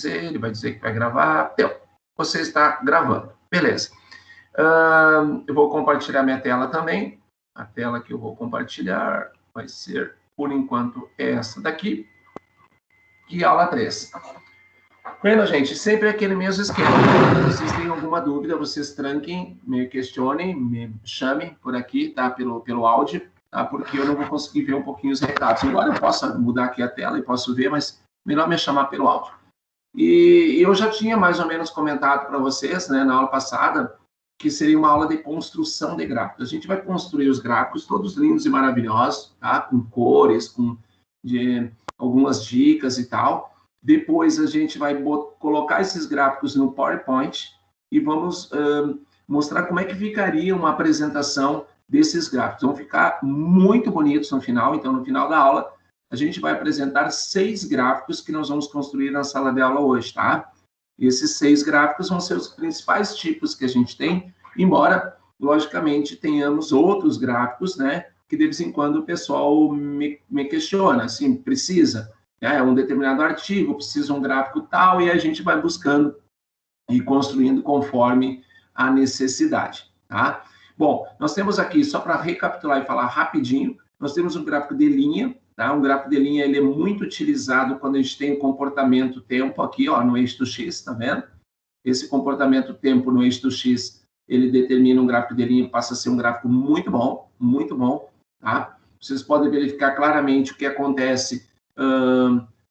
ele vai dizer que vai gravar. Então, você está gravando. Beleza. Eu vou compartilhar minha tela também. A tela que eu vou compartilhar vai ser, por enquanto, essa daqui. E aula 3. Vendo, gente, sempre aquele mesmo esquema. Se vocês têm alguma dúvida, vocês tranquem, me questionem, me chamem por aqui, tá? Pelo áudio, tá? Porque eu não vou conseguir ver um pouquinho os recados. Embora eu possa mudar aqui a tela e posso ver, mas melhor me chamar pelo áudio. E eu já tinha mais ou menos comentado para vocês, né, na aula passada, que seria uma aula de construção de gráficos. A gente vai construir os gráficos todos lindos e maravilhosos, tá? Com cores, com algumas dicas e tal. Depois a gente vai colocar esses gráficos no PowerPoint e vamos mostrar como é que ficaria uma apresentação desses gráficos. Vão ficar muito bonitos no final. Então, no final da aula, a gente vai apresentar 6 gráficos que nós vamos construir na sala de aula hoje, tá? Esses 6 gráficos vão ser os principais tipos que a gente tem, embora, logicamente, tenhamos outros gráficos, né? Que de vez em quando o pessoal me questiona, assim, precisa, né? Um determinado artigo, precisa um gráfico tal, e a gente vai buscando e construindo conforme a necessidade, tá? Bom, nós temos aqui, só para recapitular e falar rapidinho, nós temos um gráfico de linha, tá? Um gráfico de linha, ele é muito utilizado quando a gente tem o comportamento tempo aqui, ó, no eixo do X, tá vendo? Esse comportamento tempo no eixo do X, ele determina um gráfico de linha, passa a ser um gráfico muito bom, tá? Vocês podem verificar claramente o que acontece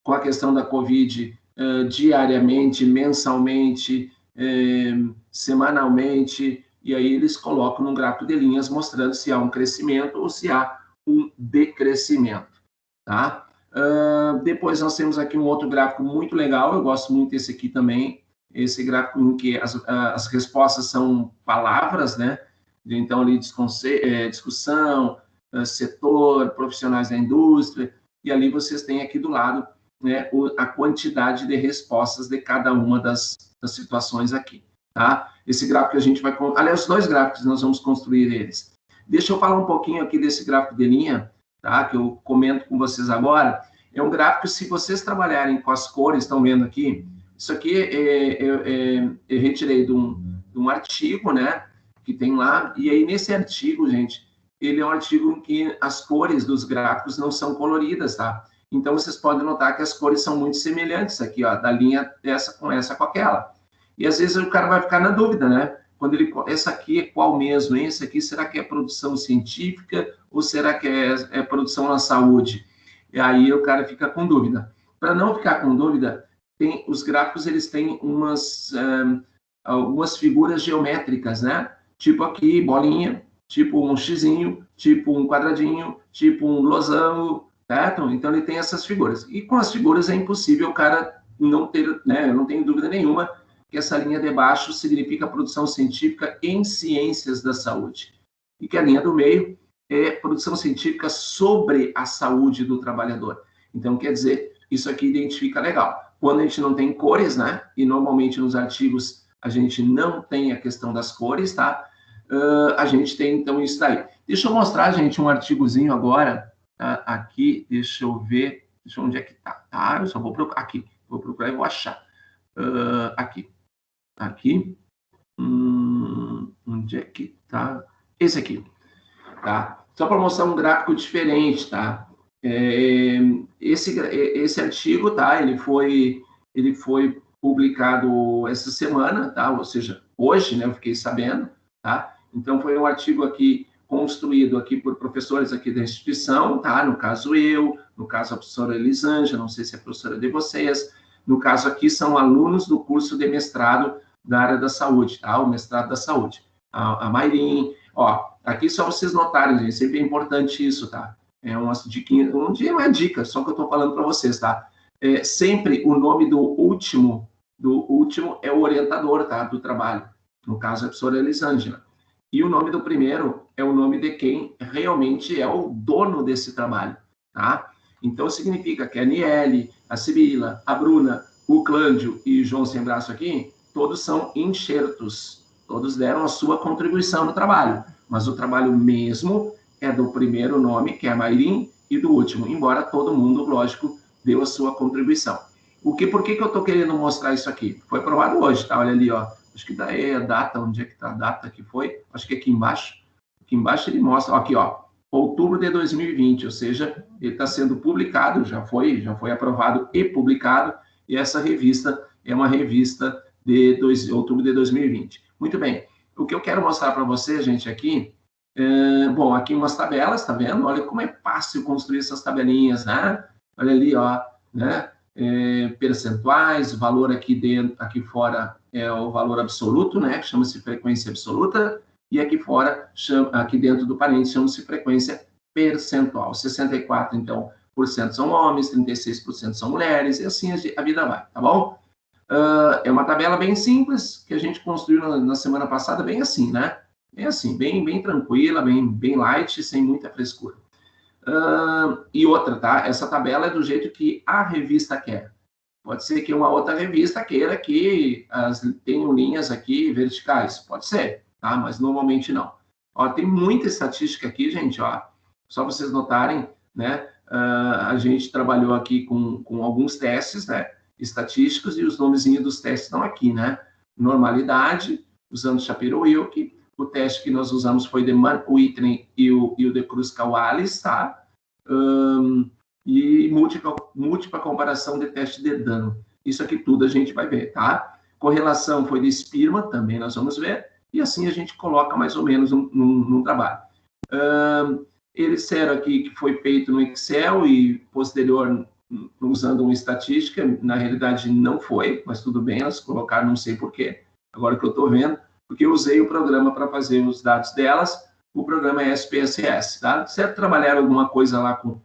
com a questão da Covid diariamente, mensalmente, semanalmente, e aí eles colocam num gráfico de linhas mostrando se há um crescimento ou se há um decrescimento, tá? Depois nós temos aqui um outro gráfico muito legal, eu gosto muito desse aqui também, esse gráfico em que as respostas são palavras, né? Então, ali, discussão, setor, profissionais da indústria, e ali vocês têm aqui do lado, né, a quantidade de respostas de cada uma das situações aqui, tá? Esse gráfico a gente vai... Aliás, os 2 gráficos nós vamos construir eles. Deixa eu falar um pouquinho aqui desse gráfico de linha, tá? Que eu comento com vocês agora. É um gráfico, se vocês trabalharem com as cores, estão vendo aqui, isso aqui eu retirei de um artigo, né? Que tem lá, e aí nesse artigo, gente, ele é um artigo em que as cores dos gráficos não são coloridas, tá? Então, vocês podem notar que as cores são muito semelhantes aqui, ó, da linha essa com aquela. E, às vezes, o cara vai ficar na dúvida, né? Quando essa aqui é qual mesmo, hein? Essa aqui, será que é produção científica ou será que é produção na saúde? E aí o cara fica com dúvida. Para não ficar com dúvida, os gráficos, eles têm algumas figuras geométricas, né? Tipo aqui, bolinha, tipo um xizinho, tipo um quadradinho, tipo um losango, certo? Então, ele tem essas figuras. E com as figuras é impossível o cara não ter, né? Eu não tenho dúvida nenhuma que essa linha de baixo significa produção científica em ciências da saúde. E que a linha do meio é produção científica sobre a saúde do trabalhador. Então, quer dizer, isso aqui identifica legal. Quando a gente não tem cores, né? E normalmente nos artigos a gente não tem a questão das cores, tá? A gente tem, então, isso daí. Deixa eu mostrar, gente, um artigozinho agora, tá? Aqui, deixa eu ver, onde é que tá, eu só vou procurar, aqui, vou procurar e vou achar. Aqui, onde é que tá? Esse aqui, tá? Só para mostrar um gráfico diferente, tá? Esse artigo, tá? Ele foi publicado essa semana, tá? Ou seja, hoje, né? Eu fiquei sabendo, tá? Então, foi um artigo aqui construído aqui por professores aqui da instituição, tá? No caso eu, no caso a professora Elisângela, não sei se é professora de vocês, no caso aqui são alunos do curso de mestrado da área da saúde, tá? O mestrado da saúde. A Mairim, ó, aqui só vocês notarem, gente, sempre é importante isso, tá? É umas diquinhas, não é dica, só que eu tô falando para vocês, tá? Sempre o nome do último é o orientador, tá? Do trabalho. No caso, a professora Elisângela. E o nome do primeiro é o nome de quem realmente é o dono desse trabalho, tá? Então, significa que a Aniele, a Sibila, a Bruna, o Clândio e o João Sem Braço aqui, todos são enxertos. Todos deram a sua contribuição no trabalho. Mas o trabalho mesmo é do primeiro nome, que é a Mairim, e do último, embora todo mundo, lógico, deu a sua contribuição. Por que eu estou querendo mostrar isso aqui? Foi aprovado hoje, tá? Olha ali, ó. Acho que daí a data, onde é que está a data que foi? Acho que aqui embaixo. Aqui embaixo ele mostra, ó, aqui, ó, outubro de 2020, ou seja, ele está sendo publicado, já foi aprovado e publicado, e essa revista é uma revista de outubro de 2020. Muito bem. O que eu quero mostrar para você, gente, aqui, bom, aqui umas tabelas, tá vendo? Olha como é fácil construir essas tabelinhas, né? Olha ali, ó, né? Percentuais, valor aqui dentro, aqui fora é o valor absoluto, né? Chama-se frequência absoluta, e aqui fora, aqui dentro do parênteses, chama-se frequência percentual. 64, então, por cento são homens, 36% são mulheres, e assim a vida vai, tá bom? É uma tabela bem simples, que a gente construiu na semana passada, bem assim, né? Bem assim, bem tranquila, bem light, sem muita frescura. E outra, tá? Essa tabela é do jeito que a revista quer. Pode ser que uma outra revista queira que tenham linhas aqui verticais. Pode ser, tá? Mas normalmente não. Ó, tem muita estatística aqui, gente, ó. Só vocês notarem, né? A gente trabalhou aqui com alguns testes, né? Estatísticos, e os nomezinhos dos testes estão aqui, né? Normalidade, usando Shapiro-Wilk. O teste que nós usamos foi de Mann-Whitney e o de Kruskal-Wallis, tá? E múltipla comparação de teste de dano. Isso aqui tudo a gente vai ver, tá? Correlação foi de Spearman, também nós vamos ver, e assim a gente coloca mais ou menos no trabalho. Eles disseram aqui que foi feito no Excel e posterior usando uma estatística, na realidade não foi, mas tudo bem, elas colocaram, não sei porquê, agora que eu estou vendo, porque eu usei o programa para fazer os dados delas, o programa é SPSS, tá? Certo, trabalharam alguma coisa lá com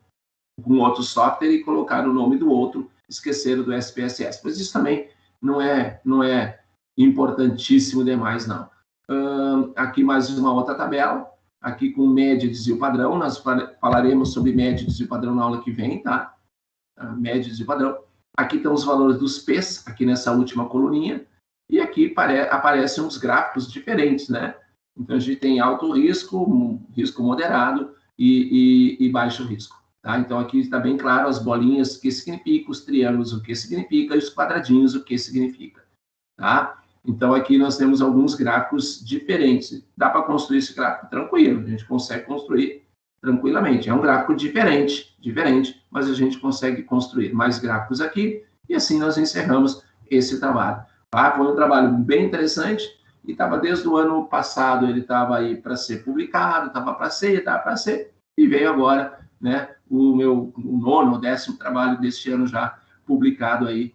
outro software e colocaram o nome do outro, esqueceram do SPSS, mas isso também não é importantíssimo demais, não. Aqui mais uma outra tabela, aqui com média, desvio padrão, nós falaremos sobre média, desvio padrão na aula que vem, tá? Média, desvio padrão. Aqui estão os valores dos P's, aqui nessa última coluninha, e aqui aparecem uns gráficos diferentes, né? Então, a gente tem alto risco, risco moderado e baixo risco. Tá? Então, aqui está bem claro as bolinhas, o que significa, os triângulos, o que significa, e os quadradinhos, o que significa. Tá? Então, aqui nós temos alguns gráficos diferentes. Dá para construir esse gráfico tranquilo, a gente consegue construir tranquilamente. É um gráfico diferente, mas a gente consegue construir mais gráficos aqui, e assim nós encerramos esse trabalho. Tá? Foi um trabalho bem interessante, e estava desde o ano passado, ele estava aí para ser publicado, estava para ser, e veio agora, né, o meu nono, 10º trabalho deste ano já publicado aí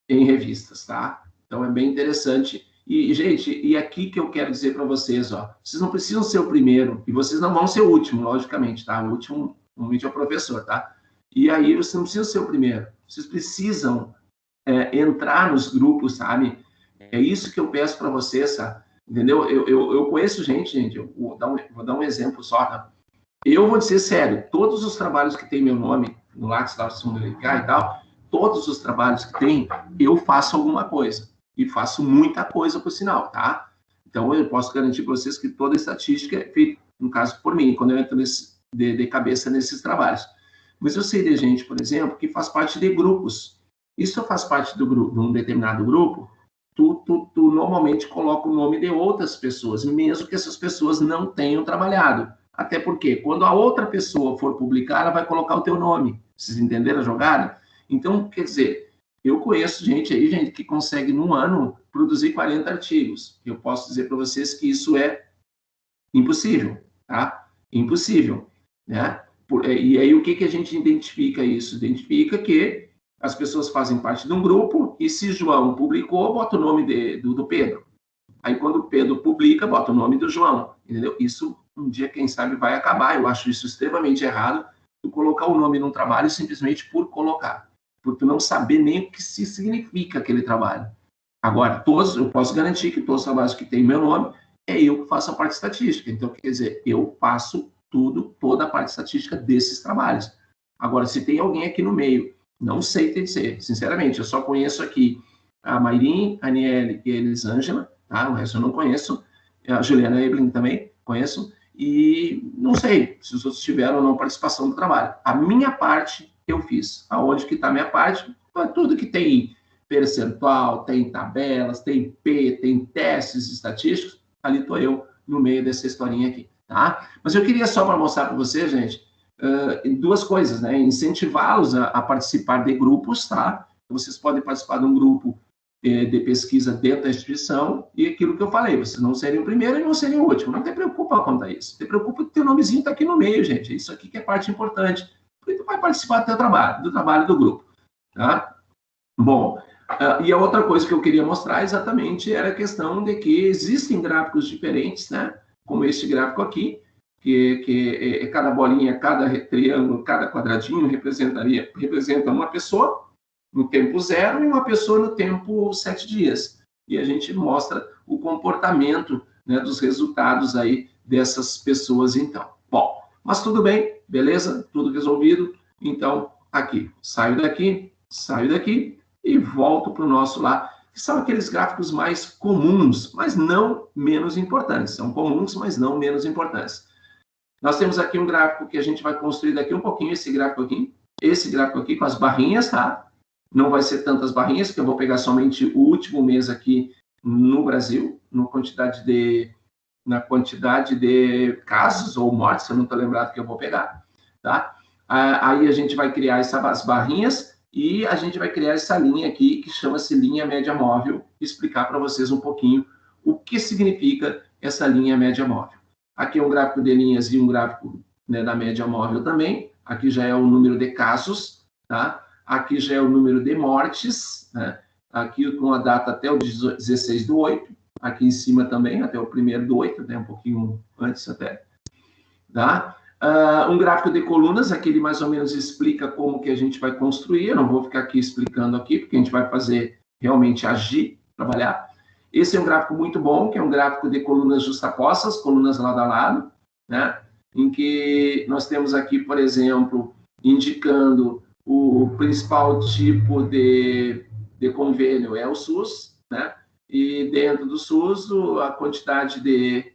em revistas, tá? Então, é bem interessante. E, gente, e aqui que eu quero dizer para vocês, ó, vocês não precisam ser o primeiro, e vocês não vão ser o último, logicamente, tá? O último, normalmente, é o professor, tá? E aí, vocês não precisam ser o primeiro, vocês precisam entrar nos grupos, sabe? É isso que eu peço para vocês, sabe? Entendeu? Eu conheço gente, eu vou dar um exemplo só, tá? Eu vou dizer sério, todos os trabalhos que tem meu nome, no Lattes Lattes Fundelicar e tal, todos os trabalhos que tem, eu faço alguma coisa. E faço muita coisa, por sinal, tá? Então, eu posso garantir para vocês que toda a estatística é feita, no caso, por mim, quando eu entro de cabeça nesses trabalhos. Mas eu sei de gente, por exemplo, que faz parte de grupos. E se eu faço parte de um determinado grupo, tu normalmente coloca o nome de outras pessoas, mesmo que essas pessoas não tenham trabalhado. Até porque, quando a outra pessoa for publicar, ela vai colocar o teu nome. Vocês entenderam a jogada? Então, quer dizer, eu conheço gente aí, gente, que consegue, num ano, produzir 40 artigos. Eu posso dizer para vocês que isso é impossível, tá? Impossível, né? E aí, o que a gente identifica isso? Identifica que as pessoas fazem parte de um grupo e se João publicou, bota o nome do Pedro. Aí, quando o Pedro publica, bota o nome do João, entendeu? Isso, um dia, quem sabe, vai acabar. Eu acho isso extremamente errado, tu colocar o nome num trabalho simplesmente por colocar, por tu não saber nem o que se significa aquele trabalho. Agora, eu posso garantir que todos os trabalhos que tem meu nome, é eu que faço a parte estatística. Então, quer dizer, eu faço toda a parte estatística desses trabalhos. Agora, se tem alguém aqui no meio, não sei te dizer, sinceramente, eu só conheço aqui a Mayrin, a Aniele e a Elisângela, tá? O resto eu não conheço. A Juliana Eblin também conheço. E não sei se os outros tiveram ou não participação do trabalho. A minha parte eu fiz. Aonde que está a minha parte? Tudo que tem percentual, tem tabelas, tem P, tem testes estatísticos, ali estou eu no meio dessa historinha aqui, tá? Mas eu queria só para mostrar para vocês, gente, duas coisas, né? Incentivá-los a participar de grupos, tá? Vocês podem participar de um grupo de pesquisa dentro da instituição, e aquilo que eu falei, vocês não serem o primeiro e não serem o último. Não te preocupa quanto a isso. Te preocupa que teu nomezinho está aqui no meio, gente. Isso aqui que é parte importante. Porque tu vai participar do teu trabalho, do trabalho do grupo, tá? Bom, e a outra coisa que eu queria mostrar exatamente era a questão de que existem gráficos diferentes, né? Como este gráfico aqui, que cada bolinha, cada triângulo, cada quadradinho representa uma pessoa no tempo 0 e uma pessoa no tempo 7 dias. E a gente mostra o comportamento, né, dos resultados aí dessas pessoas, então. Bom, mas tudo bem, beleza? Tudo resolvido. Então, aqui, saio daqui e volto para o nosso lá, que são aqueles gráficos mais comuns, mas não menos importantes. São comuns, mas não menos importantes. Nós temos aqui um gráfico que a gente vai construir daqui um pouquinho, esse gráfico aqui com as barrinhas, tá? Não vai ser tantas barrinhas, porque eu vou pegar somente o último mês aqui no Brasil, na quantidade de casos ou mortes, se eu não estou lembrado que eu vou pegar, tá? Aí a gente vai criar essas barrinhas e a gente vai criar essa linha aqui, que chama-se linha média móvel, explicar para vocês um pouquinho o que significa essa linha média móvel. Aqui é um gráfico de linhas e um gráfico, né, da média móvel também. Aqui já é o número de casos, tá? Aqui já é o número de mortes, né? Aqui com a data até o 16/8, aqui em cima também, até o 1º/8, né? Um pouquinho antes até, tá? Um gráfico de colunas, aqui ele mais ou menos explica como que a gente vai construir, eu não vou ficar aqui explicando aqui, porque a gente vai fazer realmente agir, trabalhar. Esse é um gráfico muito bom, que é um gráfico de colunas justapostas, colunas lado a lado, né? Em que nós temos aqui, por exemplo, indicando o principal tipo de convênio é o SUS, né? E dentro do SUS, a quantidade de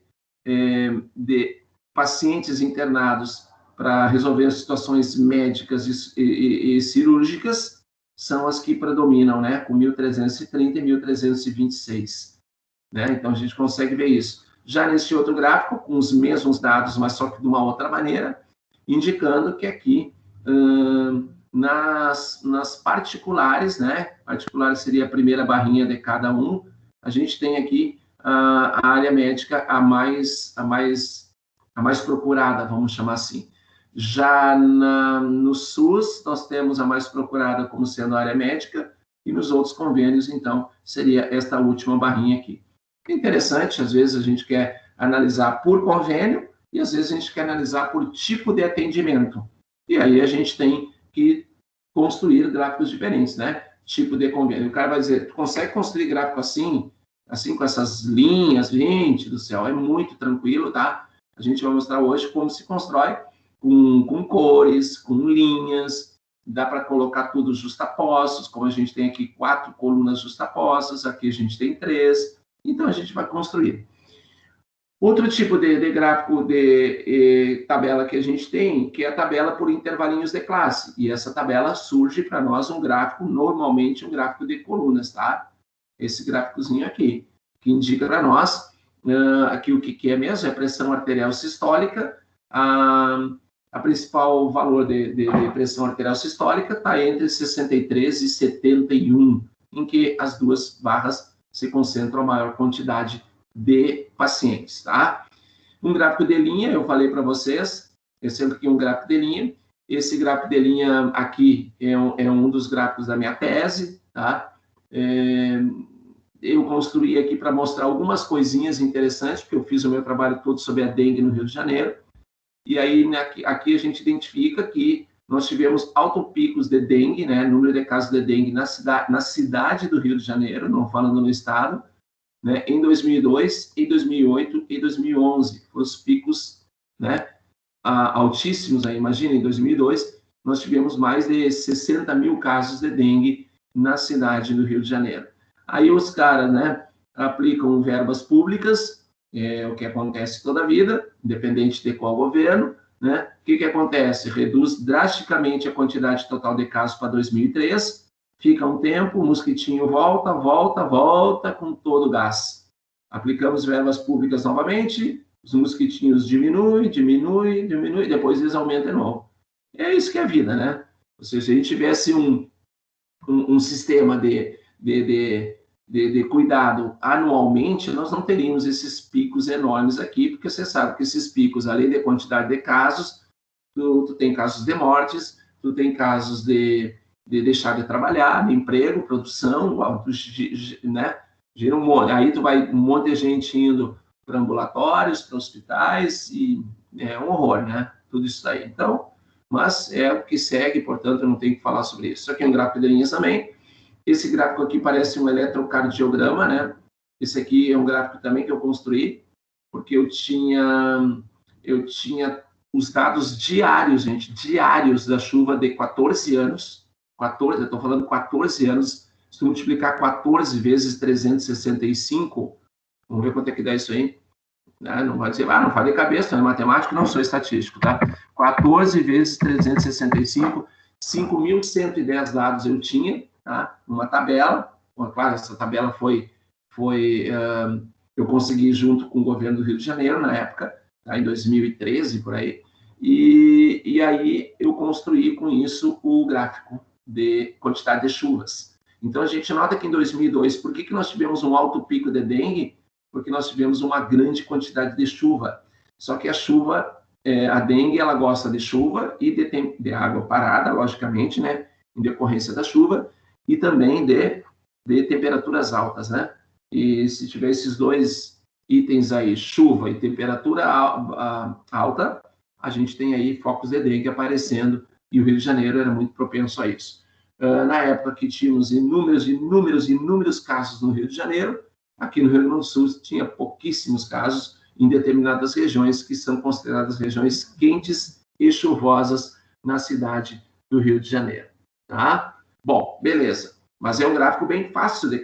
pacientes internados para resolver situações médicas e cirúrgicas são as que predominam, né? Com 1.330 e 1.326, né? Então, a gente consegue ver isso. Já nesse outro gráfico, com os mesmos dados, mas só que de uma outra maneira, indicando que aqui, nas particulares, né? Particulares seria a primeira barrinha de cada um. A gente tem aqui a área médica a mais procurada, vamos chamar assim. Já no SUS, nós temos a mais procurada como sendo a área médica, e nos outros convênios, então, seria esta última barrinha aqui. É interessante, às vezes a gente quer analisar por convênio, e às vezes a gente quer analisar por tipo de atendimento. E aí a gente tem que construir gráficos diferentes, né? Tipo de convênio. O cara vai dizer, tu consegue construir gráfico assim com essas linhas, gente do céu, é muito tranquilo, tá? A gente vai mostrar hoje como se constrói com cores, com linhas, dá para colocar tudo justapostos, como a gente tem aqui 4 colunas justapostas, aqui a gente tem 3, então a gente vai construir. Outro tipo de gráfico de tabela que a gente tem, que é a tabela por intervalinhos de classe. E essa tabela surge para nós um gráfico, normalmente um gráfico de colunas, tá? Esse gráficozinho aqui, que indica para nós aqui o que é mesmo, é a pressão arterial sistólica. A principal valor de pressão arterial sistólica está entre 63 e 71, em que as duas barras se concentram a maior quantidade de pacientes, tá? Um gráfico de linha, eu falei para vocês, é sempre que um gráfico de linha. Esse gráfico de linha aqui é um dos gráficos da minha tese, tá? Eu construí aqui para mostrar algumas coisinhas interessantes, porque eu fiz o meu trabalho todo sobre a dengue no Rio de Janeiro. E aí, aqui a gente identifica que nós tivemos autopicos de dengue, né? Número de casos de dengue na cidade do Rio de Janeiro, não falando no estado, né, em 2002, em 2008 e 2011, foram os picos, né, altíssimos. Aí, imagina, em 2002, nós tivemos mais de 60 mil casos de dengue na cidade do Rio de Janeiro. Aí os caras, né, aplicam verbas públicas, o que acontece toda a vida, independente de qual governo, né? O que acontece? Reduz drasticamente a quantidade total de casos para 2003, fica um tempo, o mosquitinho volta com todo o gás. Aplicamos verbas públicas novamente, os mosquitinhos diminuem, depois eles aumentam de novo. É isso que é a vida, né? Ou seja, se a gente tivesse um sistema de cuidado anualmente, nós não teríamos esses picos enormes aqui, porque você sabe que esses picos, além da quantidade de casos, tu tem casos de mortes, tu tem casos de deixar de trabalhar, de emprego, produção, né? Aí tu vai um monte de gente indo para ambulatórios, para hospitais, e é um horror, né? Tudo isso aí. Então, mas é o que segue, portanto, eu não tenho que falar sobre isso. Isso aqui é um gráfico de linhas também. Esse gráfico aqui parece um eletrocardiograma, né? Esse aqui é um gráfico também que eu construí, porque eu tinha os dados diários, gente, diários da chuva de 14 anos. 14, eu estou falando 14 anos. Se tu multiplicar 14 vezes 365, vamos ver quanto é que dá isso aí. Não vai dizer, não faz de cabeça, não é matemático, não sou estatístico, tá? 14 vezes 365, 5.110 dados eu tinha, tá? Numa tabela. Claro, essa tabela foi eu consegui junto com o governo do Rio de Janeiro, na época, tá? Em 2013, por aí. E aí eu construí com isso o gráfico de quantidade de chuvas. Então, a gente nota que em 2002, por que nós tivemos um alto pico de dengue? Porque nós tivemos uma grande quantidade de chuva. Só que a chuva, a dengue, ela gosta de chuva e de água parada, logicamente, né? Em decorrência da chuva, e também de temperaturas altas, né? E se tiver esses dois itens aí, chuva e temperatura alta, a gente tem aí focos de dengue aparecendo, e o Rio de Janeiro era muito propenso a isso. Na época que tínhamos inúmeros casos no Rio de Janeiro, aqui no Rio Grande do Sul tinha pouquíssimos casos em determinadas regiões que são consideradas regiões quentes e chuvosas na cidade do Rio de Janeiro, tá? Bom, beleza. Mas é um gráfico bem fácil de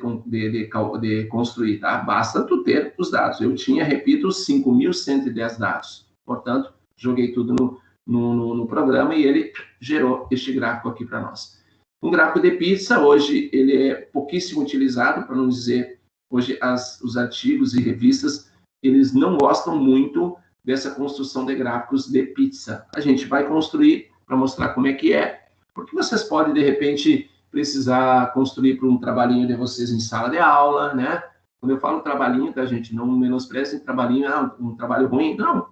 construir, tá? Basta tu ter os dados. Eu tinha, repito, 5.110 dados. Portanto, joguei tudo no programa e ele gerou este gráfico aqui para nós. Um gráfico de pizza, hoje, ele é pouquíssimo utilizado, para não dizer, hoje os artigos e revistas, eles não gostam muito dessa construção de gráficos de pizza. A gente vai construir para mostrar como é que é, porque vocês podem, de repente, precisar construir para um trabalhinho de vocês em sala de aula, né? Quando eu falo trabalhinho, tá, gente? Não menosprezem trabalhinho, um trabalho ruim. Não,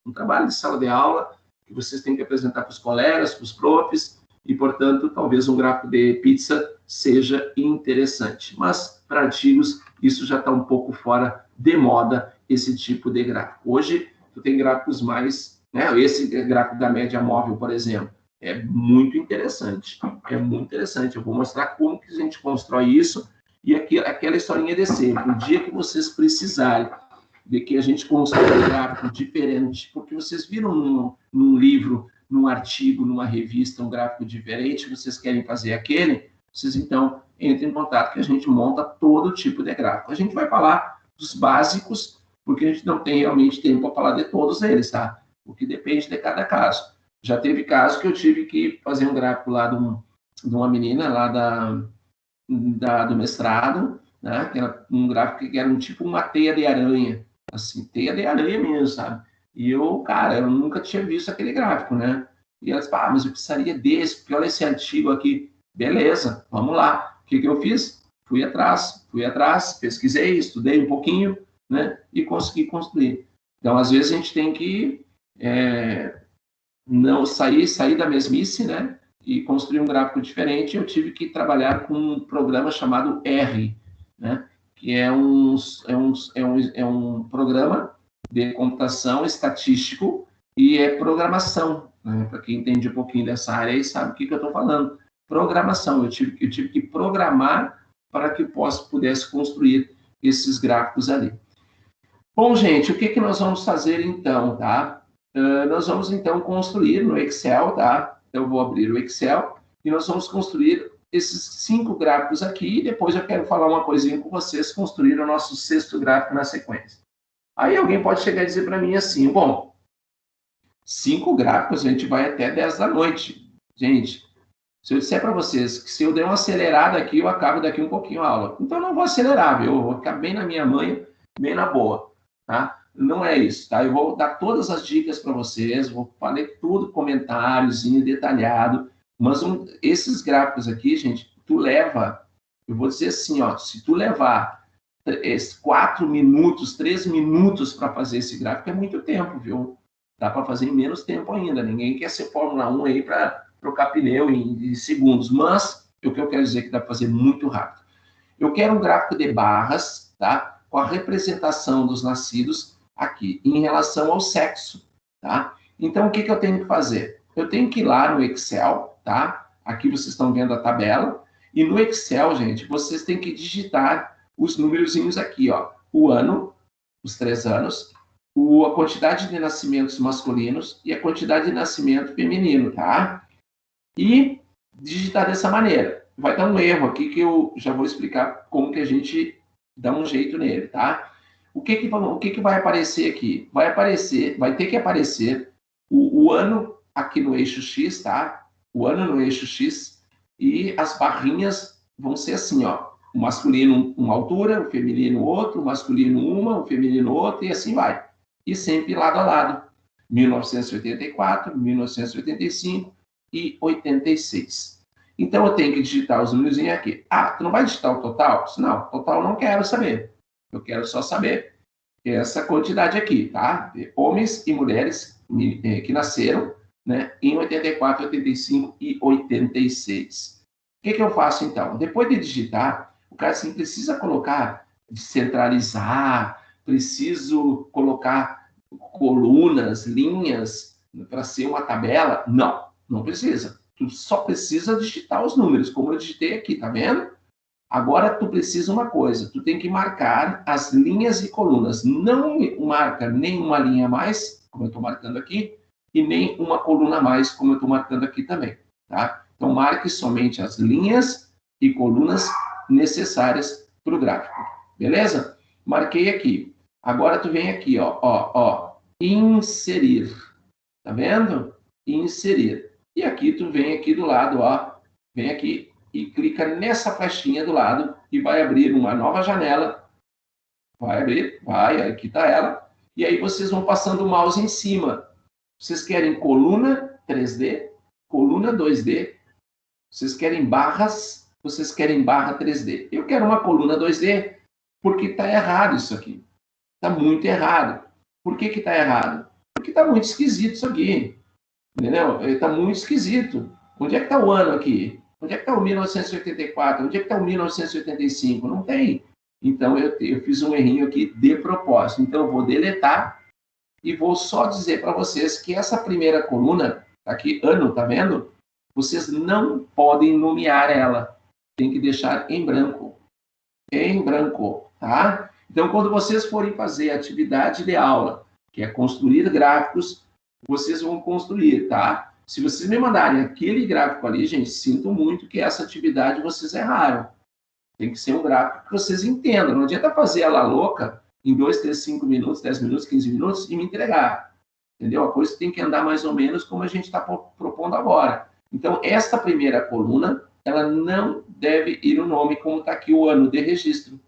um trabalho de sala de aula que vocês têm que apresentar para os colegas, para os profs, e, portanto, talvez um gráfico de pizza seja interessante. Mas, para artigos, isso já está um pouco fora de moda, esse tipo de gráfico. Hoje, tu tem gráficos mais, né? Esse gráfico da média móvel, por exemplo, é muito interessante. É muito interessante. Eu vou mostrar como que a gente constrói isso, e aquela historinha de sempre. O dia que vocês precisarem de que a gente constrói um gráfico diferente, porque vocês viram num livro, num artigo, numa revista, um gráfico diferente, vocês querem fazer aquele, vocês então entrem em contato que a gente monta todo tipo de gráfico. A gente vai falar dos básicos, porque a gente não tem realmente tempo para falar de todos eles, tá? O que depende de cada caso. Já teve caso que eu tive que fazer um gráfico lá de uma menina lá do mestrado, né? Que era um gráfico que era tipo uma teia de aranha, assim, teia de aranha mesmo, sabe? E eu nunca tinha visto aquele gráfico, né? E ela disse, mas eu precisaria desse, porque olha esse artigo aqui. Beleza, vamos lá. O que eu fiz? Fui atrás, pesquisei, estudei um pouquinho, né? E consegui construir. Então, às vezes, a gente tem que não sair da mesmice, né? E construir um gráfico diferente. Eu tive que trabalhar com um programa chamado R, né? Que é um programa de computação estatístico e é programação, né? Para quem entende um pouquinho dessa área aí sabe o que eu estou falando. Programação. Eu tive que programar para que pudesse construir esses gráficos ali. Bom, gente, o que nós vamos fazer então, tá? Nós vamos então construir no Excel, tá? Eu vou abrir o Excel e nós vamos construir esses 5 gráficos aqui, e depois eu quero falar uma coisinha com vocês, construir o nosso 6º gráfico na sequência. Aí alguém pode chegar e dizer para mim assim, bom, 5 gráficos, a gente vai até 10 da noite. Gente, Se eu disser para vocês que se eu der uma acelerada aqui, eu acabo daqui um pouquinho a aula. Então, eu não vou acelerar, viu? Eu vou ficar bem na minha manha, bem na boa, tá? Não é isso, tá? Eu vou dar todas as dicas para vocês, vou fazer tudo, comentáriozinho detalhado, mas esses gráficos aqui, gente, tu leva, eu vou dizer assim, ó, se tu levar 4 minutos, 3 minutos para fazer esse gráfico, é muito tempo, viu? Dá para fazer em menos tempo ainda. Ninguém quer ser Fórmula 1 aí para trocar pneu em segundos, mas o que eu quero dizer é que dá para fazer muito rápido. Eu quero um gráfico de barras, tá? Com a representação dos nascidos aqui, em relação ao sexo, tá? Então, o que eu tenho que fazer? Eu tenho que ir lá no Excel, tá? Aqui vocês estão vendo a tabela, e no Excel, gente, vocês têm que digitar os númerozinhos aqui, ó. O ano, os 3 anos, a quantidade de nascimentos masculinos e a quantidade de nascimento feminino, tá? E digitar dessa maneira. Vai dar um erro aqui que eu já vou explicar como que a gente dá um jeito nele, tá? O que vai aparecer aqui? Vai ter que aparecer o ano aqui no eixo X, tá? O ano no eixo X e as barrinhas vão ser assim, ó. O masculino uma altura, o feminino outro, o masculino uma, o feminino outra e assim vai. E sempre lado a lado. 1984, 1985 e 86. Então, eu tenho que digitar os números aqui. Ah, tu não vai digitar o total? Não, total não quero saber. Eu quero só saber essa quantidade aqui, tá? De homens e mulheres que nasceram, né, em 84, 85 e 86. O que eu faço, então? Depois de digitar, o cara assim, precisa colocar, centralizar, preciso colocar colunas, linhas, para ser uma tabela? Não, não precisa. Tu só precisa digitar os números, como eu digitei aqui, tá vendo? Agora, tu precisa uma coisa, tu tem que marcar as linhas e colunas. Não marca nem uma linha a mais, como eu estou marcando aqui, e nem uma coluna a mais, como eu estou marcando aqui também, tá? Então, marque somente as linhas e colunas necessárias para o gráfico, beleza? Marquei aqui. Agora, tu vem aqui, ó, inserir. Tá vendo? Inserir. E aqui tu vem aqui do lado, ó, vem aqui e clica nessa flechinha do lado e vai abrir uma nova janela. Vai abrir, aqui tá ela. E aí vocês vão passando o mouse em cima. Vocês querem coluna 3D, coluna 2D, vocês querem barras, vocês querem barra 3D. Eu quero uma coluna 2D porque tá errado isso aqui. Tá muito errado. Por que tá errado? Porque tá muito esquisito isso aqui. Entendeu? Está muito esquisito. Onde é que está o ano aqui? Onde é que está o 1984? Onde é que está o 1985? Não tem. Então, eu fiz um errinho aqui de propósito. Então, eu vou deletar e vou só dizer para vocês que essa primeira coluna, tá aqui, ano, tá vendo? Vocês não podem nomear ela. Tem que deixar em branco. Em branco, tá? Então, quando vocês forem fazer a atividade de aula, que é construir gráficos, vocês vão construir, tá? Se vocês me mandarem aquele gráfico ali, gente, sinto muito que essa atividade vocês erraram. Tem que ser um gráfico que vocês entendam. Não adianta fazer ela louca em 2, 3, 5 minutos, 10 minutos, 15 minutos e me entregar. Entendeu? A coisa tem que andar mais ou menos como a gente está propondo agora. Então, esta primeira coluna, ela não deve ir o nome como está aqui o ano de registro.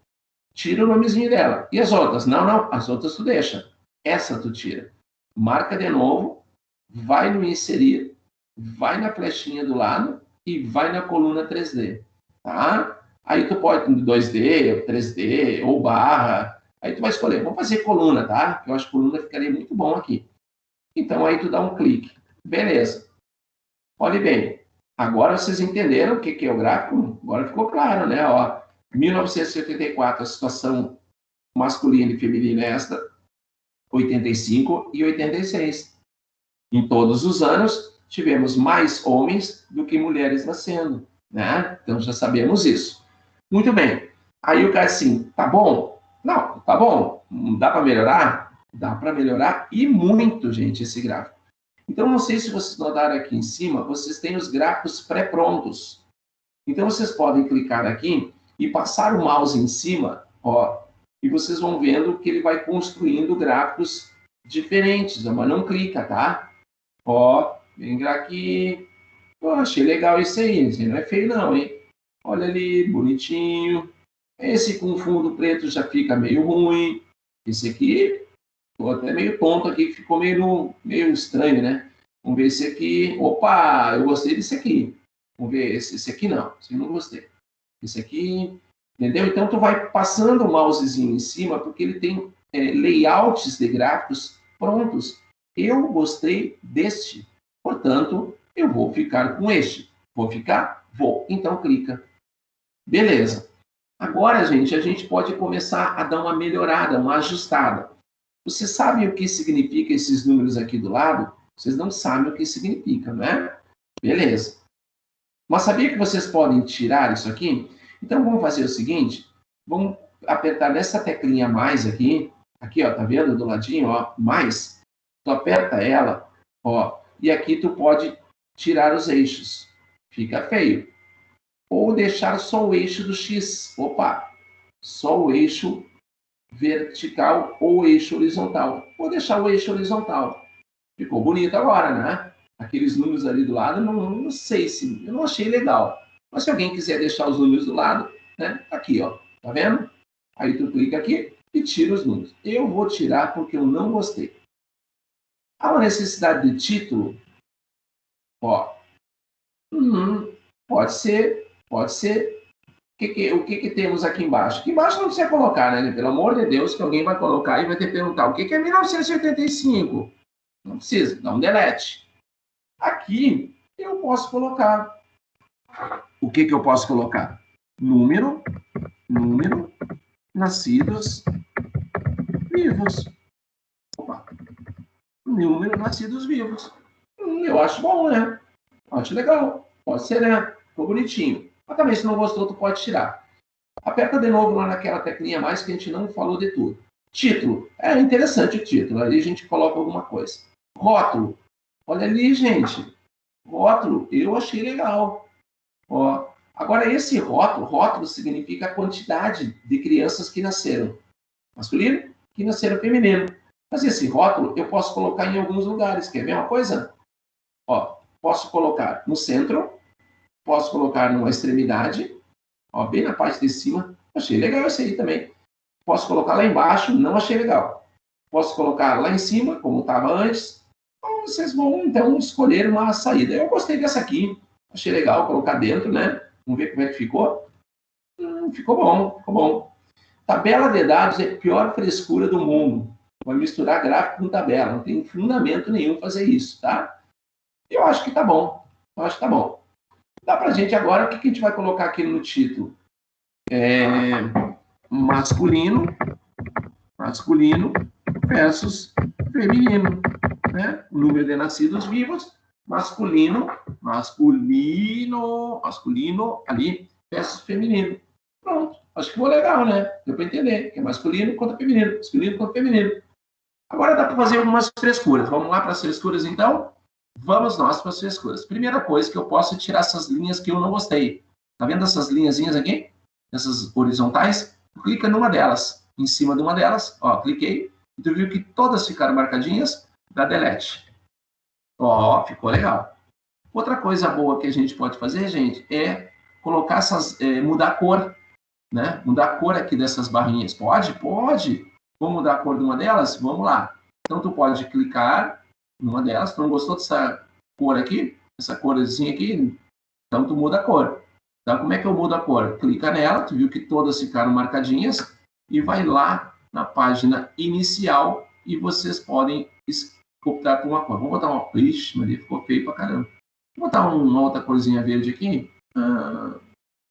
Tira o nomezinho dela. E as outras? Não. As outras tu deixa. Essa tu tira. Marca de novo, vai no inserir, vai na flechinha do lado e vai na coluna 3D, tá? Aí tu pode 2D, 3D ou barra, aí tu vai escolher. Vamos fazer coluna, tá? Eu acho que coluna ficaria muito bom aqui. Então aí tu dá um clique. Beleza. Olhe bem, agora vocês entenderam o que é o gráfico? Agora ficou claro, né? Ó, 1974, a situação masculina e feminina é esta, 85 e 86. Em todos os anos, tivemos mais homens do que mulheres nascendo, né? Então, já sabemos isso. Muito bem. Aí o cara assim, tá bom? Não, tá bom. Dá para melhorar? Dá para melhorar e muito, gente, esse gráfico. Então, não sei se vocês notaram aqui em cima, vocês têm os gráficos pré-prontos. Então, vocês podem clicar aqui e passar o mouse em cima, ó, e vocês vão vendo que ele vai construindo gráficos diferentes, mas não clica, tá? Ó, vem aqui, Eu achei legal esse aí, esse não é feio não, hein? Olha ali, bonitinho. Esse com fundo preto já fica meio ruim. Esse aqui, tô até meio tonto aqui, ficou meio estranho, né? Vamos ver esse aqui. Opa, eu gostei desse aqui. Vamos ver esse aqui não, esse eu não gostei. Esse aqui, entendeu? Então, tu vai passando o mousezinho em cima, porque ele tem layouts de gráficos prontos. Eu gostei deste, portanto, eu vou ficar com este. Vou ficar? Vou. Então, clica. Beleza. Agora, gente, a gente pode começar a dar uma melhorada, uma ajustada. Você sabe o que significa esses números aqui do lado? Vocês não sabem o que significa, né? Beleza. Mas sabia que vocês podem tirar isso aqui? Então, vamos fazer o seguinte. Vamos apertar nessa teclinha mais aqui. Aqui, ó, tá vendo? Do ladinho, ó, mais. Tu aperta ela, ó. E aqui tu pode tirar os eixos. Fica feio. Ou deixar só o eixo do X. Opa! Só o eixo vertical ou eixo horizontal. Vou deixar o eixo horizontal. Ficou bonito agora, né? Aqueles números ali do lado, não sei se... Eu não achei legal. Mas se alguém quiser deixar os números do lado, né? Aqui, ó. Tá vendo? Aí tu clica aqui e tira os números. Eu vou tirar porque eu não gostei. Há uma necessidade de título? Ó. Pode ser, pode ser. O que temos aqui embaixo? Aqui embaixo não precisa colocar, né? Pelo amor de Deus, que alguém vai colocar e vai ter que perguntar o que é 1985? Não precisa, dá um delete. Aqui eu posso colocar. O que eu posso colocar? Número, nascidos vivos. Opa. Número, nascidos vivos. Eu acho bom, né? Acho legal. Pode ser, né? Ficou bonitinho. Mas também, se não gostou, tu pode tirar. Aperta de novo lá naquela teclinha mais que a gente não falou de tudo. Título. É interessante o título. Ali a gente coloca alguma coisa. Rótulo. Olha ali, gente. Rótulo. Eu achei legal. Ó. Agora, esse rótulo significa a quantidade de crianças que nasceram masculino, que nasceram feminino. Mas esse rótulo eu posso colocar em alguns lugares. Quer ver uma coisa? Ó, posso colocar no centro, posso colocar numa extremidade, ó, bem na parte de cima. Achei legal esse aí também. Posso colocar lá embaixo, não achei legal. Posso colocar lá em cima, como estava antes. Então, vocês vão, então, escolher uma saída. Eu gostei dessa aqui. Achei legal colocar dentro, né? Vamos ver como é que ficou. Ficou bom, ficou bom. Tabela de dados é a pior frescura do mundo. Vai misturar gráfico com tabela. Não tem fundamento nenhum fazer isso, tá? Eu acho que tá bom. Eu acho que tá bom. Dá pra gente agora, o que a gente vai colocar aqui no título? Masculino versus feminino, né? O número de nascidos vivos, masculino ali versus feminino. Pronto, acho que ficou legal, né? Deu para entender que é masculino contra feminino, masculino contra feminino. Agora dá para fazer algumas frescuras. Vamos lá para as frescuras, então? Vamos nós para as frescuras. Primeira coisa que eu posso é tirar essas linhas que eu não gostei. Tá vendo essas linhazinhas aqui? Essas horizontais? Clica numa delas. Em cima de uma delas, ó, cliquei. E tu viu que todas ficaram marcadinhas? Dá delete. Ó, ficou legal. Outra coisa boa que a gente pode fazer, gente, é colocar essas, mudar a cor, né? Mudar a cor aqui dessas barrinhas. Pode? Pode. Vamos mudar a cor de uma delas? Vamos lá. Então, tu pode clicar numa delas. Tu não gostou dessa cor aqui? Essa corzinha aqui? Então, tu muda a cor. Então, como é que eu mudo a cor? Clica nela, tu viu que todas ficaram marcadinhas e vai lá na página inicial e vocês podem optar por uma cor. Vamos botar uma... Ixi, Maria, ficou feio pra caramba. Vou botar uma outra corzinha verde aqui.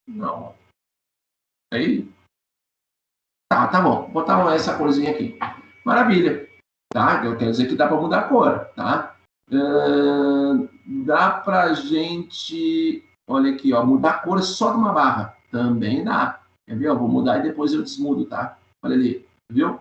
Não. Aí? Tá bom. Vou botar essa corzinha aqui. Maravilha. Tá? Eu quero dizer que dá para mudar a cor, tá? Dá pra gente... Olha aqui, ó. Mudar a cor só de uma barra. Também dá. Quer ver? Eu vou mudar e depois eu desmudo, tá? Olha ali. Viu?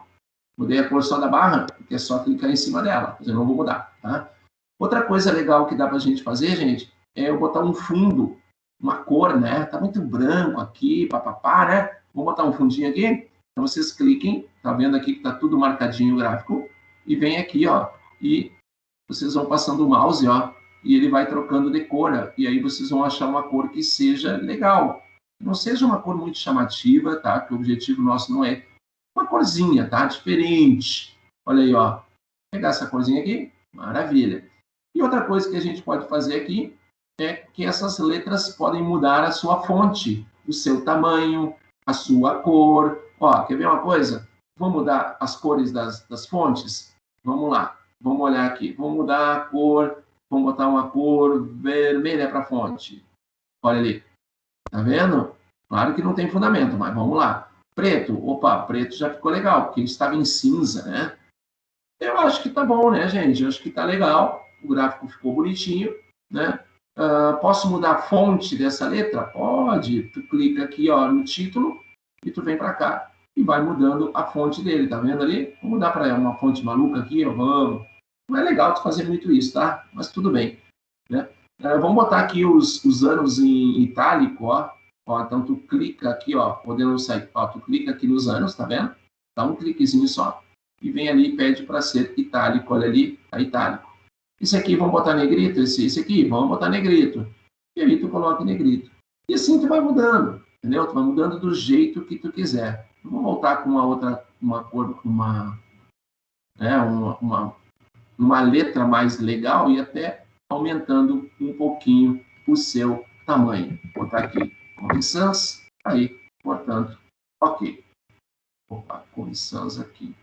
Mudei a cor só da barra, porque é só clicar em cima dela. Mas eu não vou mudar, tá? Outra coisa legal que dá pra gente fazer, gente, é eu botar um fundo, uma cor, né? Tá muito branco aqui, papapá, né? Vou botar um fundinho aqui. Então, vocês cliquem. Tá vendo aqui que tá tudo marcadinho o gráfico. E vem aqui, ó. E vocês vão passando o mouse, ó. e ele vai trocando de cor, e aí vocês vão achar uma cor que seja legal. Não seja uma cor muito chamativa, tá? Que o objetivo nosso não é uma corzinha, tá? Diferente. Olha aí, ó. Vou pegar essa corzinha aqui, maravilha. E outra coisa que a gente pode fazer aqui é que essas letras podem mudar a sua fonte, o seu tamanho, a sua cor. Ó, quer ver uma coisa? Vamos mudar as cores das fontes? Vamos lá. Vamos olhar aqui. Vamos mudar a cor. Vamos botar uma cor vermelha para a fonte. Olha ali. Tá vendo? Claro que não tem fundamento, mas vamos lá. Preto. Opa, preto já ficou legal, porque ele estava em cinza, né? Eu acho que tá bom, né, gente? Eu acho que tá legal. O gráfico ficou bonitinho, né? Posso mudar a fonte dessa letra? Pode. Tu clica aqui, ó, no título e tu vem para cá e vai mudando a fonte dele, tá vendo ali? Vamos mudar para uma fonte maluca aqui, ó, vamos. Não é legal tu fazer muito isso, tá? Mas tudo bem, né? Vamos botar aqui os anos em itálico, ó. Ó, então tu clica aqui, ó, podendo sair, ó, tu clica aqui nos anos, tá vendo? Dá um cliquezinho só e vem ali e pede para ser itálico, olha ali, tá itálico. Esse aqui vamos botar negrito, esse aqui vamos botar negrito. E aí tu coloca negrito. E assim tu vai mudando, entendeu? Tu vai mudando do jeito que tu quiser. Vamos voltar com uma cor, uma letra mais legal e até aumentando um pouquinho o seu tamanho. Vou botar aqui Comic Sans, aí, portanto, ok. Opa, Comic Sans aqui.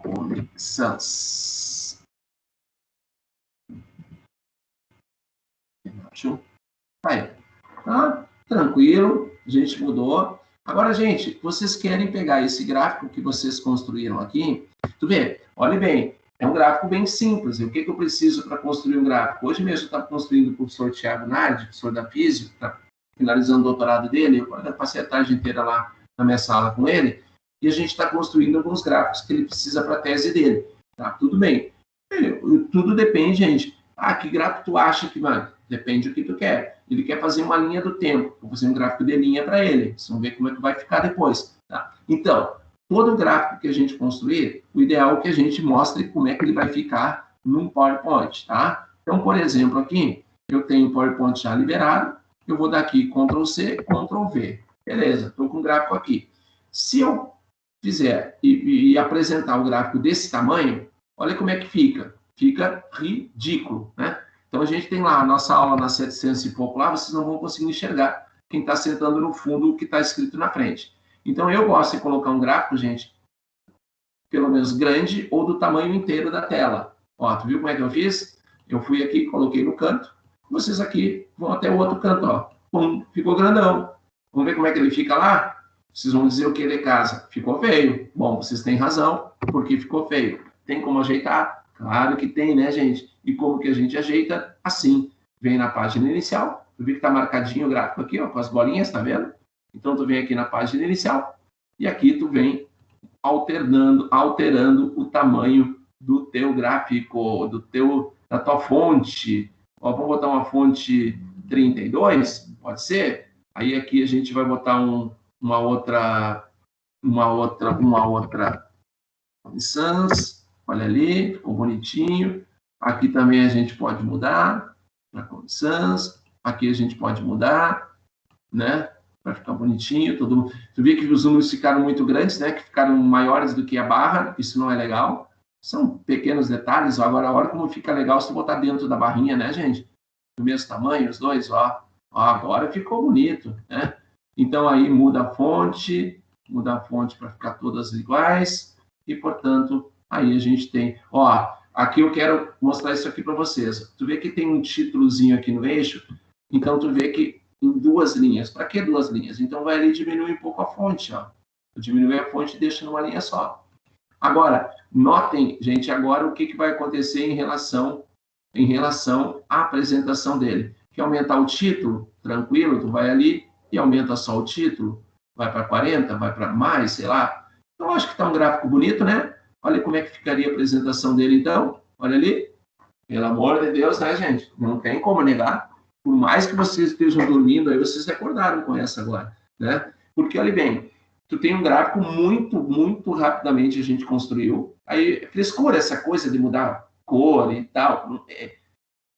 Comic Sans. Aí, tá? Tranquilo, a gente mudou. Agora, gente, vocês querem pegar esse gráfico que vocês construíram aqui? Tu vê, olhe bem, é um gráfico bem simples. E o que eu preciso para construir um gráfico? Hoje mesmo eu estava construindo com o professor Thiago Nardi, professor da Física, está finalizando o doutorado dele. Eu passei a tarde inteira lá na minha sala com ele. E a gente está construindo alguns gráficos que ele precisa para a tese dele. Tá? Tudo bem. Tudo depende, gente. Ah, que gráfico tu acha que vai? Depende do que tu quer. Ele quer fazer uma linha do tempo. Vou fazer um gráfico de linha para ele. Vocês vão ver como é que vai ficar depois. Tá? Então, todo gráfico que a gente construir, o ideal é que a gente mostre como é que ele vai ficar num PowerPoint. Tá? Então, por exemplo, aqui, eu tenho o PowerPoint já liberado. Eu vou dar aqui Ctrl+C, Ctrl+V. Beleza, estou com o gráfico aqui. Se eu fizer e apresentar o gráfico desse tamanho, olha como é que fica. Fica ridículo, né? Então, a gente tem lá a nossa aula na 700 e pouco lá, vocês não vão conseguir enxergar quem está sentando no fundo o que está escrito na frente. Então, eu gosto de colocar um gráfico, gente, pelo menos grande ou do tamanho inteiro da tela. Ó, tu viu como é que eu fiz? Eu fui aqui, coloquei no canto, vocês aqui vão até o outro canto, ó. Pum, ficou grandão. Vamos ver como é que ele fica lá? Vocês vão dizer o que de casa? Ficou feio. Bom, vocês têm razão, porque ficou feio. Tem como ajeitar? Claro que tem, né, gente? E como que a gente ajeita? Assim, vem na página inicial, tu vê que tá marcadinho o gráfico aqui, ó, com as bolinhas, tá vendo? Então, tu vem aqui na página inicial, e aqui tu vem alterando o tamanho do teu gráfico, da tua fonte. Ó, vamos botar uma fonte 32, pode ser? Aí aqui a gente vai botar uma outra Sans. Olha ali, ficou bonitinho. Aqui também a gente pode mudar para Comic Sans. Aqui a gente pode mudar, né? Para ficar bonitinho. Tu vê que os números ficaram muito grandes, né? Que ficaram maiores do que a barra. Isso não é legal. São pequenos detalhes. Agora, olha como fica legal se tu botar dentro da barrinha, né, gente? Do mesmo tamanho, os dois, ó. Ó, agora ficou bonito, né? Então, aí muda a fonte para ficar todas iguais. E, portanto, aí a gente tem, ó, aqui eu quero mostrar isso aqui para vocês. Tu vê que tem um títulozinho aqui no eixo, então tu vê que em 2 linhas. Para que 2 linhas? Então vai ali diminuir um pouco a fonte, ó. Diminui a fonte e deixa numa linha só. Agora, notem, gente, agora o que vai acontecer em relação à apresentação dele. Quer aumentar o título? Tranquilo, tu vai ali e aumenta só o título. Vai para 40, vai para mais, sei lá. Então, acho que está um gráfico bonito, né? Olha como é que ficaria a apresentação dele, então. Olha ali. Pelo amor de Deus, né, gente? Não tem como negar. Por mais que vocês estejam dormindo, aí vocês recordaram com essa agora, né? Porque, olha bem, tu tem um gráfico muito rapidamente a gente construiu. Aí, frescura essa coisa de mudar cor e tal.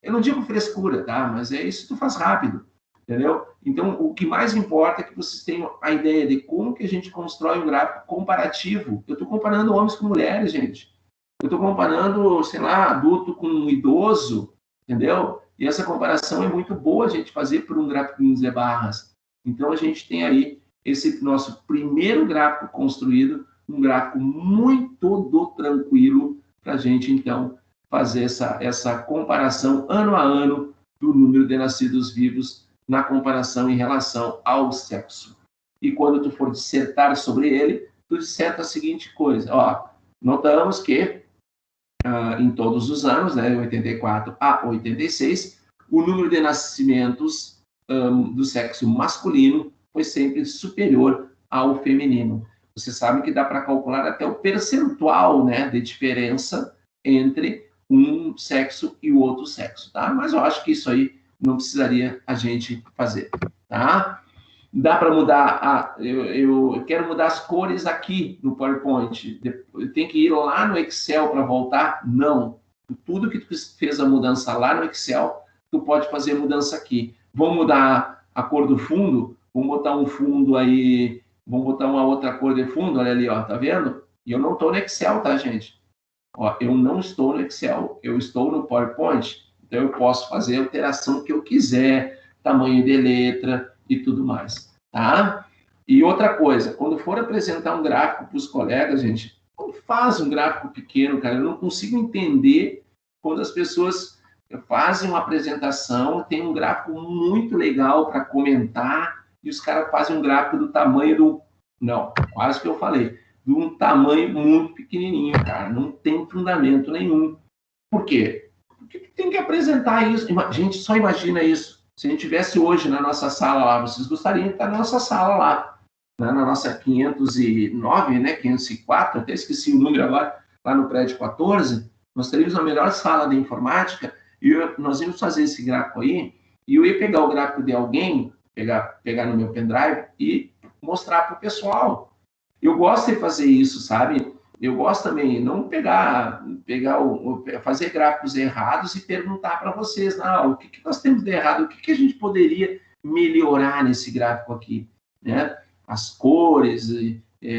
Eu não digo frescura, tá? Mas é isso que tu faz rápido, entendeu? Então, o que mais importa é que vocês tenham a ideia de como que a gente constrói um gráfico comparativo. Eu estou comparando homens com mulheres, gente. Eu estou comparando, sei lá, adulto com um idoso, entendeu? E essa comparação é muito boa a gente fazer por um gráfico em Z barras. Então, a gente tem aí esse nosso primeiro gráfico construído, um gráfico muito tranquilo para a gente, então, fazer essa comparação ano a ano do número de nascidos vivos na comparação em relação ao sexo. E quando tu for dissertar sobre ele, tu disserta a seguinte coisa, ó, notamos que em todos os anos, né, 84 a 86, o número de nascimentos do sexo masculino foi sempre superior ao feminino. Você sabe que dá para calcular até o percentual, né, de diferença entre um sexo e o outro sexo, tá? Mas eu acho que isso aí não precisaria a gente fazer, tá? Dá para mudar, eu quero mudar as cores aqui no PowerPoint, eu tenho que ir lá no Excel para voltar? Não. Tudo que tu fez a mudança lá no Excel, tu pode fazer a mudança aqui. Vamos mudar a cor do fundo? Vamos botar um fundo aí, vamos botar uma outra cor de fundo, olha ali, ó, tá vendo? E eu não estou no Excel, tá, gente? Ó, eu não estou no Excel, eu estou no PowerPoint, então eu posso fazer a alteração que eu quiser, tamanho de letra e tudo mais, tá? E outra coisa, quando for apresentar um gráfico para os colegas, gente, não faz um gráfico pequeno, cara, eu não consigo entender quando as pessoas fazem uma apresentação, tem um gráfico muito legal para comentar, e os caras fazem um gráfico do tamanho do... Não, quase que eu falei de um tamanho muito pequenininho, cara. Não tem fundamento nenhum. Por quê? Porque tem que apresentar isso. Gente, só imagina isso. Se a gente tivesse hoje na nossa sala lá, vocês gostariam de estar na nossa sala lá, na nossa 509, né? 504, até esqueci o número agora, lá no prédio 14, nós teríamos a melhor sala de informática e nós íamos fazer esse gráfico aí e eu ia pegar o gráfico de alguém, pegar no meu pendrive e mostrar para o pessoal. Eu gosto de fazer isso, sabe? Eu gosto também, não fazer gráficos errados e perguntar para vocês, não, o que nós temos de errado, o que a gente poderia melhorar nesse gráfico aqui, né? As cores,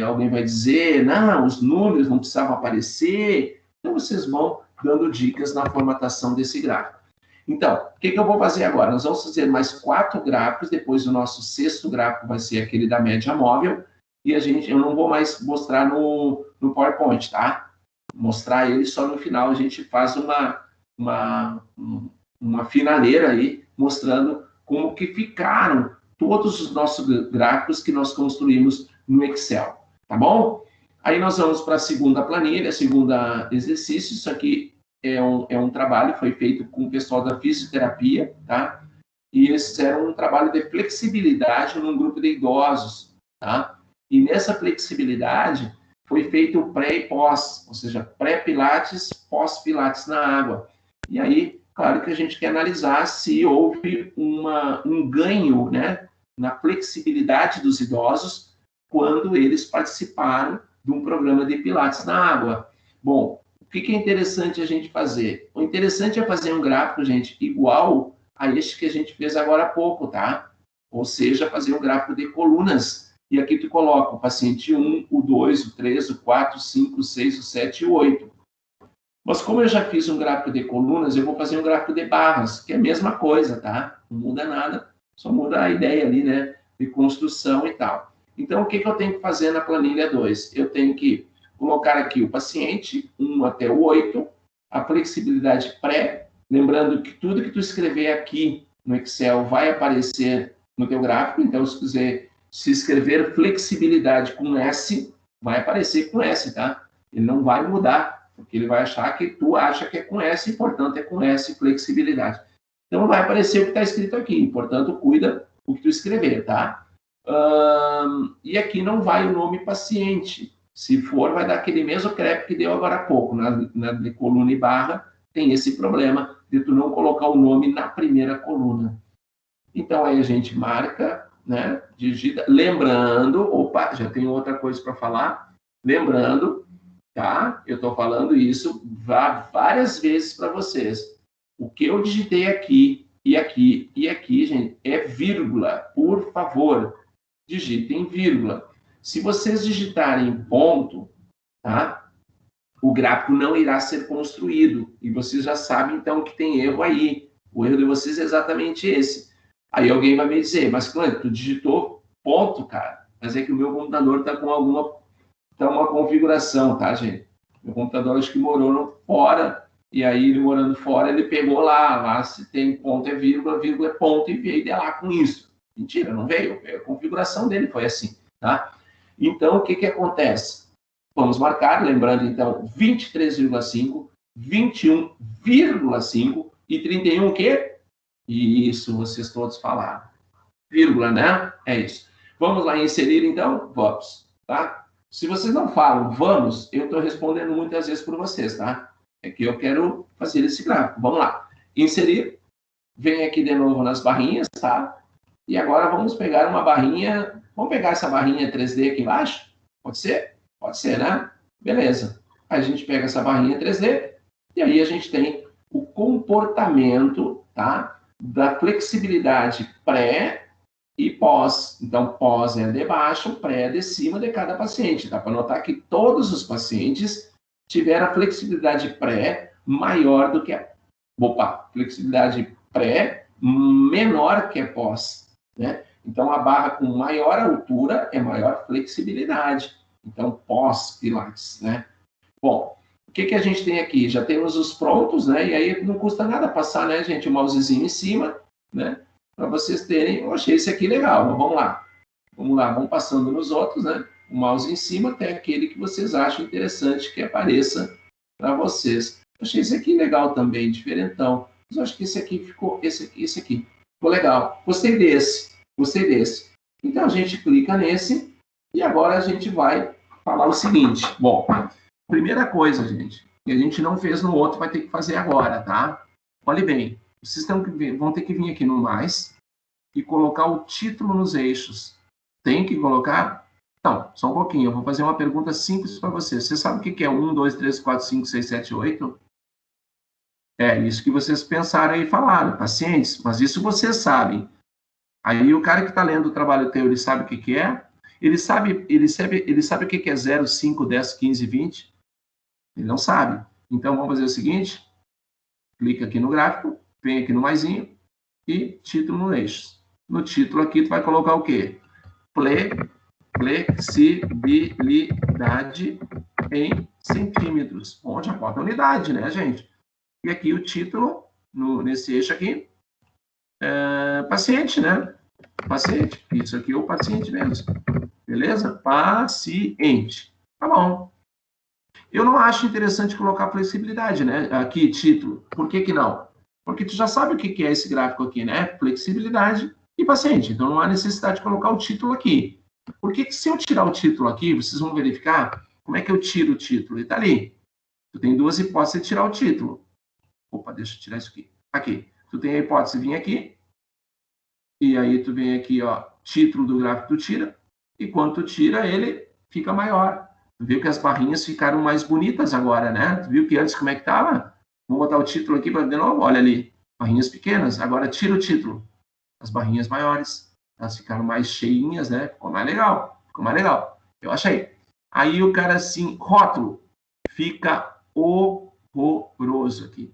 alguém vai dizer, não, os números não precisavam aparecer, então vocês vão dando dicas na formatação desse gráfico. Então, o que eu vou fazer agora? Nós vamos fazer mais 4 gráficos, depois o nosso 6º gráfico vai ser aquele da média móvel, e eu não vou mais mostrar no PowerPoint, tá? Mostrar ele só no final, a gente faz uma finaleira aí, mostrando como que ficaram todos os nossos gráficos que nós construímos no Excel, tá bom? Aí nós vamos para a segunda planilha, segunda exercício, isso aqui é um trabalho, foi feito com o pessoal da fisioterapia, tá? E eles fizeram um trabalho de flexibilidade num grupo de idosos, tá? E nessa flexibilidade foi feito o pré e pós, ou seja, pré-pilates, pós-pilates na água. E aí, claro que a gente quer analisar se houve um ganho, né, na flexibilidade dos idosos quando eles participaram de um programa de pilates na água. Bom, o que é interessante a gente fazer? O interessante é fazer um gráfico, gente, igual a este que a gente fez agora há pouco, tá? Ou seja, fazer um gráfico de colunas. E aqui tu coloca o paciente 1, o 2, o 3, o 4, o 5, o 6, o 7 e o 8. Mas como eu já fiz um gráfico de colunas, eu vou fazer um gráfico de barras, que é a mesma coisa, tá? Não muda nada, só muda a ideia ali, né? De construção e tal. Então, o que eu tenho que fazer na planilha 2? Eu tenho que colocar aqui o paciente, 1 até o 8, a flexibilidade pré, lembrando que tudo que tu escrever aqui no Excel vai aparecer no teu gráfico, então se escrever flexibilidade com S, vai aparecer com S, tá? Ele não vai mudar, porque ele vai achar que tu acha que é com S, e, portanto, é com S, flexibilidade. Então, vai aparecer o que está escrito aqui, portanto, cuida o que tu escrever, tá? E aqui não vai o nome paciente. Se for, vai dar aquele mesmo crepe que deu agora há pouco. Na de coluna e barra, tem esse problema de tu não colocar o nome na primeira coluna. Então, aí a gente marca, né, digita, lembrando, opa, já tenho outra coisa para falar, lembrando, tá? Eu estou falando isso várias vezes para vocês. O que eu digitei aqui, e aqui, e aqui, gente, é vírgula. Por favor, digitem vírgula. Se vocês digitarem ponto, tá? O gráfico não irá ser construído. E vocês já sabem, então, que tem erro aí. O erro de vocês é exatamente esse. Aí alguém vai me dizer, mas, Clã, tu digitou ponto, cara. Mas é que o meu computador está com uma configuração, tá, gente? Meu computador acho que morou fora, e aí ele morando fora, ele pegou lá se tem ponto é vírgula é ponto, e veio de lá com isso. Mentira, não veio. A configuração dele foi assim, tá? Então, o que acontece? Vamos marcar, lembrando, então, 23,5, 21,5 e 31 o quê? Isso, vocês todos falaram. Vírgula, né? É isso. Vamos lá inserir, então? Vamos, tá? Se vocês não falam vamos, eu estou respondendo muitas vezes por vocês, tá? É que eu quero fazer esse gráfico. Vamos lá. Inserir. Vem aqui de novo nas barrinhas, tá? E agora vamos pegar uma barrinha. Vamos pegar essa barrinha 3D aqui embaixo? Pode ser? Pode ser, né? Beleza. Aí a gente pega essa barrinha 3D e aí a gente tem o comportamento, tá? Da flexibilidade pré e pós. Então, pós é de baixo, pré é de cima de cada paciente. Dá para notar que todos os pacientes tiveram a flexibilidade pré maior do que a... flexibilidade pré menor que a pós, né? Então, a barra com maior altura é maior flexibilidade. Então, pós-pilates, né? Bom, o que a gente tem aqui? Já temos os prontos, né? E aí não custa nada passar, né, gente? O mousezinho em cima, né? Para vocês terem... Eu achei esse aqui legal, mas vamos lá. Vamos lá, vamos passando nos outros, né? O mouse em cima até aquele que vocês acham interessante que apareça para vocês. Eu achei esse aqui legal também, diferentão. Mas eu acho que esse aqui ficou... Esse aqui. Ficou legal. Gostei desse. Gostei desse. Então, a gente clica nesse e agora a gente vai falar o seguinte. Bom, primeira coisa, gente, que a gente não fez no outro, vai ter que fazer agora, tá? Olhe bem, vocês vão ter que vir aqui no mais e colocar o título nos eixos. Tem que colocar? Não, só um pouquinho. Eu vou fazer uma pergunta simples para vocês. Você sabe o que é 1, 2, 3, 4, 5, 6, 7, 8? É isso que vocês pensaram aí e falaram, pacientes, mas isso vocês sabem. Aí o cara que está lendo o trabalho teu, ele sabe o que é? Ele sabe o que é 0, 5, 10, 15, 20? Ele não sabe. Então, vamos fazer o seguinte. Clica aqui no gráfico, vem aqui no maisinho e título no eixo. No título aqui, tu vai colocar o quê? Flexibilidade em centímetros. Bom, já bota unidade, né, gente? E aqui o título, nesse eixo aqui, paciente, né? Paciente. Isso aqui é o paciente mesmo. Beleza? Paciente. Tá bom. Eu não acho interessante colocar flexibilidade, né? Aqui, título. Por que não? Porque tu já sabe o que é esse gráfico aqui, né? Flexibilidade e paciente. Então, não há necessidade de colocar o título aqui. Porque se eu tirar o título aqui, vocês vão verificar como é que eu tiro o título. Ele tá ali. Tu tem duas hipóteses de tirar o título. Opa, deixa eu tirar isso aqui. Aqui. Tu tem a hipótese de vir aqui. E aí tu vem aqui, ó, título do gráfico tu tira. E quando tu tira, ele fica maior. Tu viu que as barrinhas ficaram mais bonitas agora, né? Tu viu que antes como é que tava? Vamos botar o título aqui para de novo, olha ali. Barrinhas pequenas. Agora tira o título. As barrinhas maiores. Elas ficaram mais cheinhas, né? Ficou mais legal. Ficou mais legal. Eu achei. Aí o cara assim, rótulo. Fica horroroso aqui.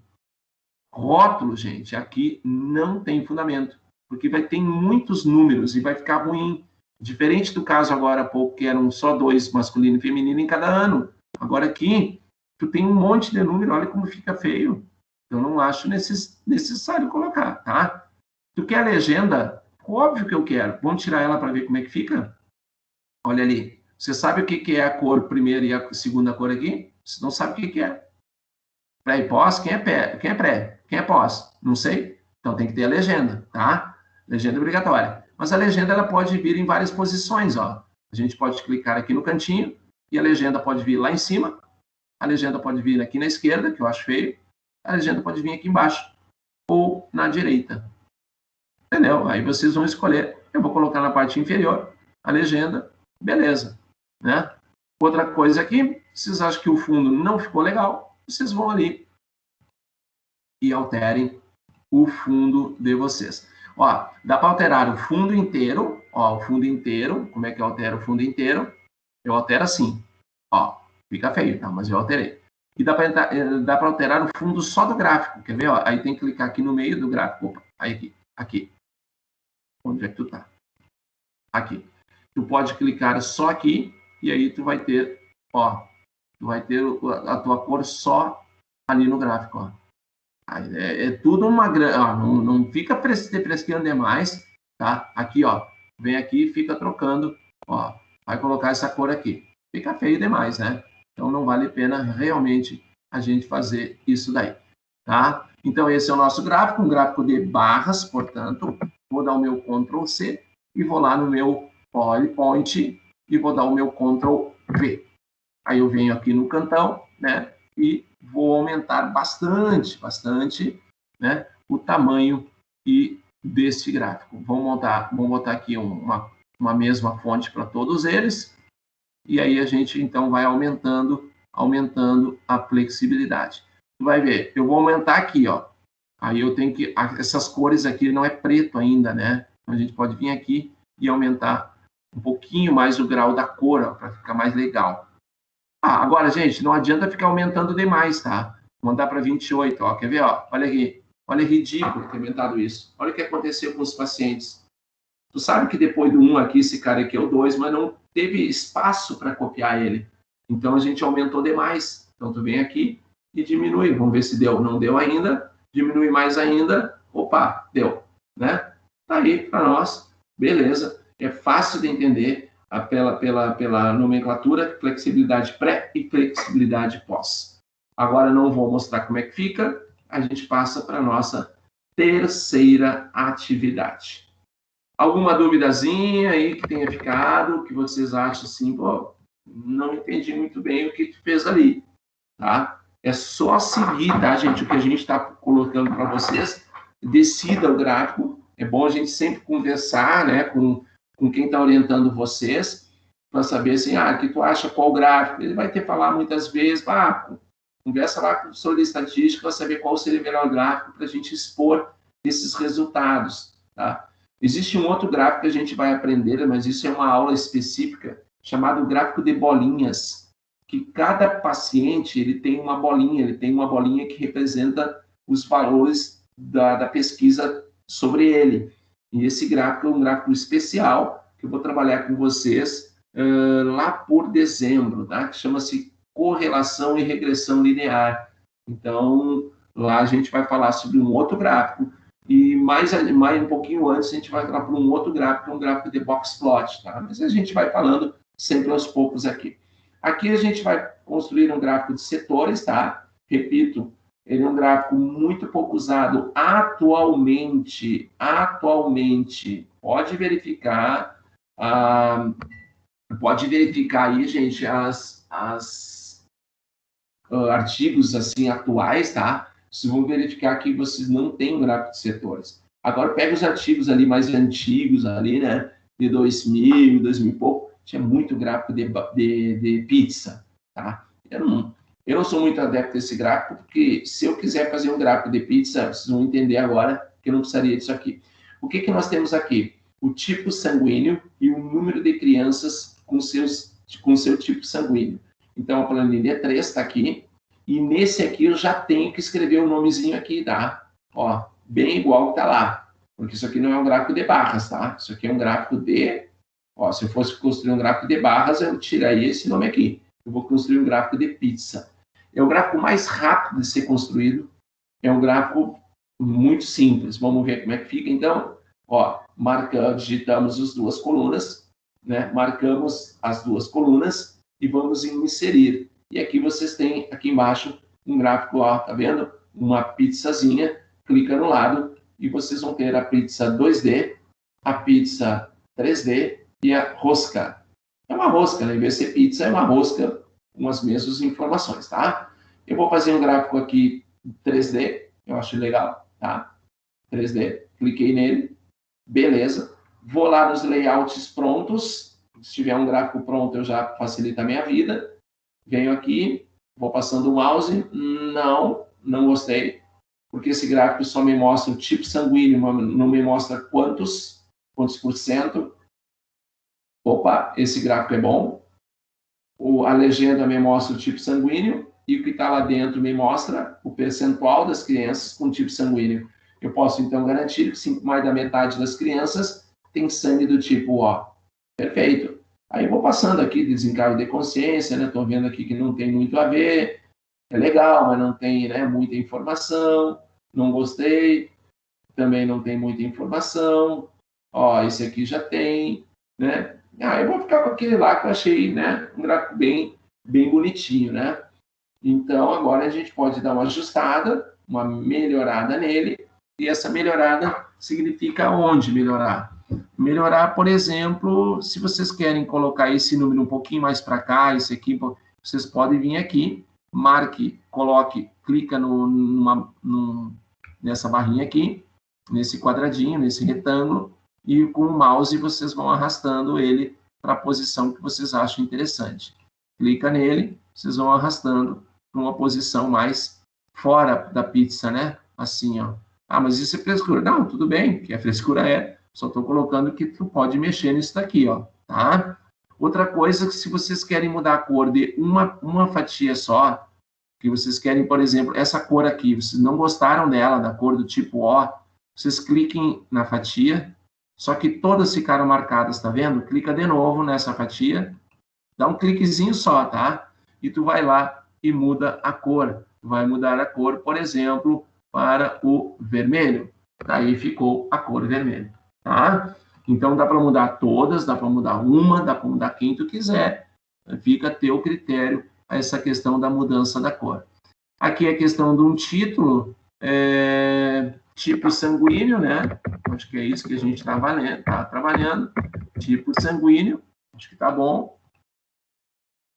Rótulo, gente, aqui não tem fundamento. Porque vai ter muitos números e vai ficar ruim. Diferente do caso agora há pouco, que eram só 2, masculino e feminino, em cada ano. Agora aqui, tu tem um monte de número, olha como fica feio. Eu não acho necessário colocar, tá? Tu quer a legenda? Óbvio que eu quero. Vamos tirar ela para ver como é que fica? Olha ali. Você sabe o que é a cor primeira e a segunda cor aqui? Você não sabe o que é. Pré e pós, quem é pré? Quem é pós? Não sei. Então tem que ter a legenda, tá? Legenda obrigatória. Mas a legenda ela pode vir em várias posições, ó. A gente pode clicar aqui no cantinho e a legenda pode vir lá em cima. A legenda pode vir aqui na esquerda, que eu acho feio. A legenda pode vir aqui embaixo ou na direita. Entendeu? Aí vocês vão escolher. Eu vou colocar na parte inferior a legenda. Beleza, né? Outra coisa aqui, vocês acham que o fundo não ficou legal, vocês vão ali e alterem o fundo de vocês. Ó, dá para alterar o fundo inteiro, ó, o fundo inteiro. Como é que eu altero o fundo inteiro? Eu altero assim, ó, fica feio, tá? Mas eu alterei. E dá para alterar o fundo só do gráfico, quer ver? Ó? Aí tem que clicar aqui no meio do gráfico. Opa, aí aqui. Onde é que tu tá? Aqui. Tu pode clicar só aqui e aí tu vai ter, ó, tu vai ter a tua cor só ali no gráfico, ó. É tudo uma grande. Não fica fresqueando demais, tá? Aqui, ó. Vem aqui e fica trocando, ó. Vai colocar essa cor aqui. Fica feio demais, né? Então não vale a pena realmente a gente fazer isso daí, tá? Então esse é o nosso gráfico, um gráfico de barras, portanto, vou dar o meu Ctrl C e vou lá no meu PowerPoint e vou dar o meu Ctrl V. Aí eu venho aqui no cantão, né? E vou aumentar bastante, né? O tamanho desse gráfico. Vamos botar aqui uma mesma fonte para todos eles. E aí a gente, então, vai aumentando a flexibilidade. Tu vai ver, eu vou aumentar aqui, ó. Aí eu tenho que... Essas cores aqui não é preto ainda, né? Então a gente pode vir aqui e aumentar um pouquinho mais o grau da cor, para ficar mais legal. Agora, gente, não adianta ficar aumentando demais, tá? Vou mandar para 28, ó. Quer ver, ó? Olha aqui. Olha, é ridículo ter aumentado isso. Olha o que aconteceu com os pacientes. Tu sabe que depois do 1 aqui, esse cara aqui é o 2, mas não teve espaço para copiar ele. Então, a gente aumentou demais. Então, tu vem aqui e diminui. Vamos ver se deu. Não deu ainda. Diminui mais ainda. Opa, deu. Né? Tá aí para nós. Beleza. É fácil de entender pela nomenclatura, flexibilidade pré e flexibilidade pós. Agora, não vou mostrar como é que fica. A gente passa para a nossa terceira atividade. Alguma duvidazinha aí que tenha ficado, que vocês acham assim, pô, não entendi muito bem o que tu fez ali, tá? É só seguir, tá, gente, o que a gente está colocando para vocês. Decida o gráfico. É bom a gente sempre conversar, né, com quem está orientando vocês, para saber assim, que tu acha qual gráfico. Ele vai ter que falar muitas vezes, conversa lá com o professor de estatística para saber qual seria o melhor gráfico para a gente expor esses resultados, tá? Existe um outro gráfico que a gente vai aprender, mas isso é uma aula específica, chamado gráfico de bolinhas, que cada paciente ele tem uma bolinha que representa os valores da pesquisa sobre ele. E esse gráfico é um gráfico especial, que eu vou trabalhar com vocês lá por dezembro, tá? Que chama-se correlação e regressão linear. Então, lá a gente vai falar sobre um outro gráfico, e mais um pouquinho antes a gente vai falar para um outro gráfico, que é um gráfico de box plot, tá? Mas a gente vai falando sempre aos poucos aqui. Aqui a gente vai construir um gráfico de setores, tá? Repito, ele é um gráfico muito pouco usado atualmente. Pode verificar aí, gente, artigos assim atuais, tá? Vocês vão verificar que vocês não têm um gráfico de setores. Agora, pega os artigos ali mais antigos, ali, né? De 2000 e pouco, tinha muito gráfico de pizza, tá? Eu não sou muito adepto desse gráfico, porque se eu quiser fazer um gráfico de pizza, vocês vão entender agora que eu não precisaria disso aqui. O que nós temos aqui? O tipo sanguíneo e o número de crianças com seu tipo sanguíneo. Então, a planilha 3 está aqui. E nesse aqui eu já tenho que escrever o nomezinho aqui, tá? Ó, bem igual que tá lá. Porque isso aqui não é um gráfico de barras, tá? Isso aqui é um gráfico de... Ó, se eu fosse construir um gráfico de barras, eu tiraria esse nome aqui. Eu vou construir um gráfico de pizza. É o gráfico mais rápido de ser construído. É um gráfico muito simples. Vamos ver como é que fica, então. Ó, digitamos as duas colunas, né? Marcamos as duas colunas e vamos em inserir. E aqui vocês têm, aqui embaixo, um gráfico, ó, tá vendo? Uma pizzazinha, clica no lado e vocês vão ter a pizza 2D, a pizza 3D e a rosca. É uma rosca, né? Em vez de ser pizza, é uma rosca com as mesmas informações, tá? Eu vou fazer um gráfico aqui 3D, eu acho legal, tá? 3D, cliquei nele, beleza. Vou lá nos layouts prontos, se tiver um gráfico pronto, eu já facilita a minha vida. Venho aqui, vou passando o mouse, não gostei. porque esse gráfico só me mostra o tipo sanguíneo, não me mostra quantos por cento. Opa, esse gráfico é bom. A legenda me mostra o tipo sanguíneo e o que está lá dentro me mostra o percentual das crianças com tipo sanguíneo. Eu posso, então, garantir que mais da metade das crianças tem sangue do tipo O. Perfeito. Aí eu vou passando aqui, desencargo de consciência, né? Estou vendo aqui que não tem muito a ver. É legal, mas não tem, né, muita informação. Não gostei. Também não tem muita informação. Ó, esse aqui já tem, né? Eu vou ficar com aquele lá que eu achei, né, um gráfico bem bonitinho, né? Então, agora a gente pode dar uma ajustada, uma melhorada nele. E essa melhorada significa onde melhorar? Melhorar, por exemplo, se vocês querem colocar esse número um pouquinho mais para cá, esse aqui, vocês podem vir aqui, marque, coloque, clica nessa barrinha aqui, nesse quadradinho, nesse retângulo, e com o mouse vocês vão arrastando ele para a posição que vocês acham interessante. Clica nele, vocês vão arrastando para uma posição mais fora da pizza, né? Assim, ó. Ah, mas isso é frescura. Não, tudo bem, que a frescura é. Só estou colocando que tu pode mexer nisso daqui, ó. Tá? Outra coisa, que se vocês querem mudar a cor de uma fatia só, que vocês querem, por exemplo, essa cor aqui, vocês não gostaram dela, da cor do tipo O, vocês cliquem na fatia, só que todas ficaram marcadas, tá vendo? Clica de novo nessa fatia, dá um cliquezinho só, tá? E tu vai lá e muda a cor. Vai mudar a cor, por exemplo, para o vermelho. Daí ficou a cor vermelha, tá? Então, dá para mudar todas, dá para mudar uma, dá para mudar quem tu quiser. Fica a teu critério essa questão da mudança da cor. Aqui é a questão de um título, tipo sanguíneo, né? Acho que é isso que a gente está trabalhando. Tipo sanguíneo, acho que tá bom.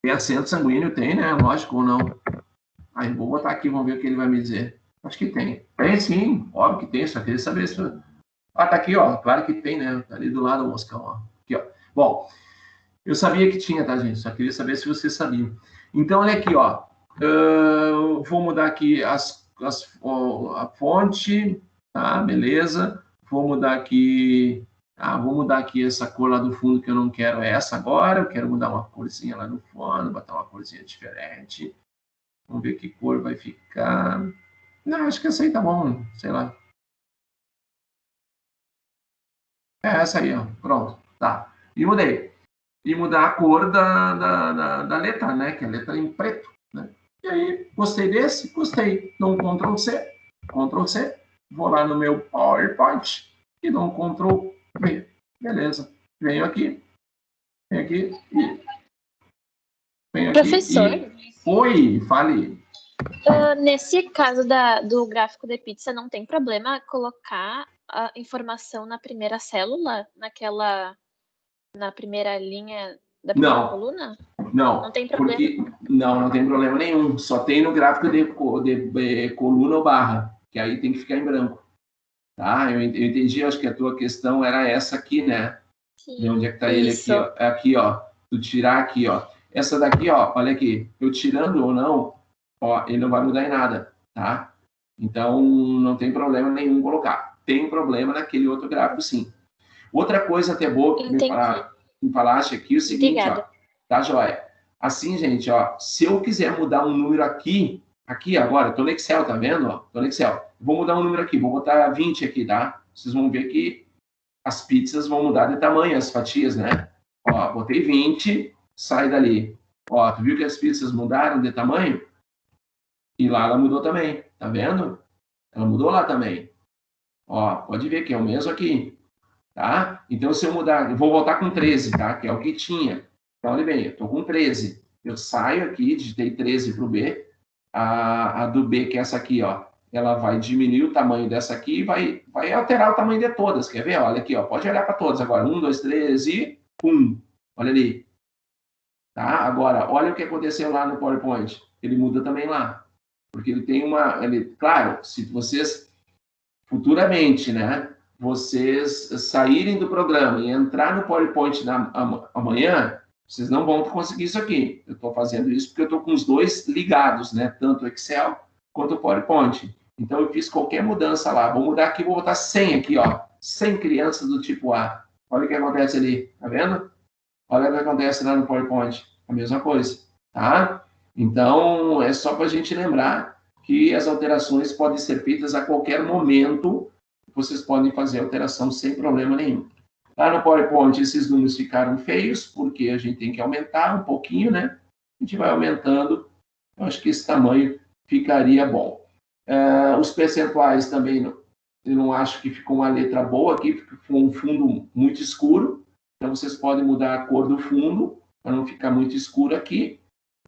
Tem acento sanguíneo? Tem, né? Lógico ou não? Aí, vou botar aqui, vamos ver o que ele vai me dizer. Acho que tem. Tem sim, óbvio que tem, só queria saber se... Ah, tá aqui, ó. Claro que tem, né? Tá ali do lado do moscão, ó. Aqui, ó. Bom, eu sabia que tinha, tá, gente? Só queria saber se vocês sabiam. Então, olha aqui, ó. Vou mudar aqui a fonte, tá? Beleza. Vou mudar aqui essa cor lá do fundo, que eu não quero essa agora. Eu quero mudar uma corzinha lá no fundo, botar uma corzinha diferente. Vamos ver que cor vai ficar. Não, acho que essa aí tá bom, sei lá. Essa aí, ó. Pronto, tá. E mudei. E mudar a cor da letra, né? Que é a letra em preto, né? E aí, gostei desse? Gostei. Dou um Ctrl C, vou lá no meu PowerPoint e dou um Ctrl V. Beleza. Venho aqui e... Professor? Oi, fale. Nesse caso do gráfico de pizza, não tem problema colocar a informação na primeira célula, na primeira linha da primeira coluna? Não tem problema. Não tem problema nenhum. Só tem no gráfico de coluna ou barra, que aí tem que ficar em branco. Tá? Eu entendi, acho que a tua questão era essa aqui, né? Sim, de onde é que tá ele aqui, ó? Aqui, ó. Tu tirar aqui, ó. Essa daqui, ó, olha aqui. Eu tirando ou não, ó, ele não vai mudar em nada, tá? Então, não tem problema nenhum colocar. Tem problema naquele outro gráfico, sim. Outra coisa até boa que me falaste aqui é o seguinte, ó. Tá, joia? Assim, gente, ó, se eu quiser mudar um número aqui agora, eu tô no Excel, tá vendo? Ó, tô no Excel. Vou mudar um número aqui, vou botar 20 aqui, tá? Vocês vão ver que as pizzas vão mudar de tamanho, as fatias, né? Ó, botei 20, sai dali. Ó, tu viu que as pizzas mudaram de tamanho? E lá ela mudou também, tá vendo? Ela mudou lá também. Ó, pode ver que é o mesmo aqui, tá? Então, se eu mudar, eu vou voltar com 13, tá? Que é o que tinha. Então, olha bem, eu tô com 13. Eu saio aqui, digitei 13 pro B. A do B, que é essa aqui, ó, ela vai diminuir o tamanho dessa aqui e vai alterar o tamanho de todas. Quer ver? Olha aqui, ó, pode olhar para todas agora. 1, 2, 3 e 1. Olha ali. Tá? Agora, olha o que aconteceu lá no PowerPoint. Ele muda também lá. Porque ele tem claro, se vocês futuramente, né, vocês saírem do programa e entrar no PowerPoint amanhã, vocês não vão conseguir isso aqui. Eu estou fazendo isso porque eu estou com os dois ligados, né? Tanto o Excel quanto o PowerPoint. Então, eu fiz qualquer mudança lá. Vou mudar aqui, vou botar 100 aqui, ó. 100 crianças do tipo A. Olha o que acontece ali, tá vendo? Olha o que acontece lá no PowerPoint. A mesma coisa, tá? Então, é só para a gente lembrar que as alterações podem ser feitas a qualquer momento. Vocês podem fazer alteração sem problema nenhum. Lá no PowerPoint, esses números ficaram feios, porque a gente tem que aumentar um pouquinho, né? A gente vai aumentando. Eu acho que esse tamanho ficaria bom. Os percentuais também, eu não acho que ficou uma letra boa aqui, ficou um fundo muito escuro. Então, vocês podem mudar a cor do fundo, para não ficar muito escuro aqui.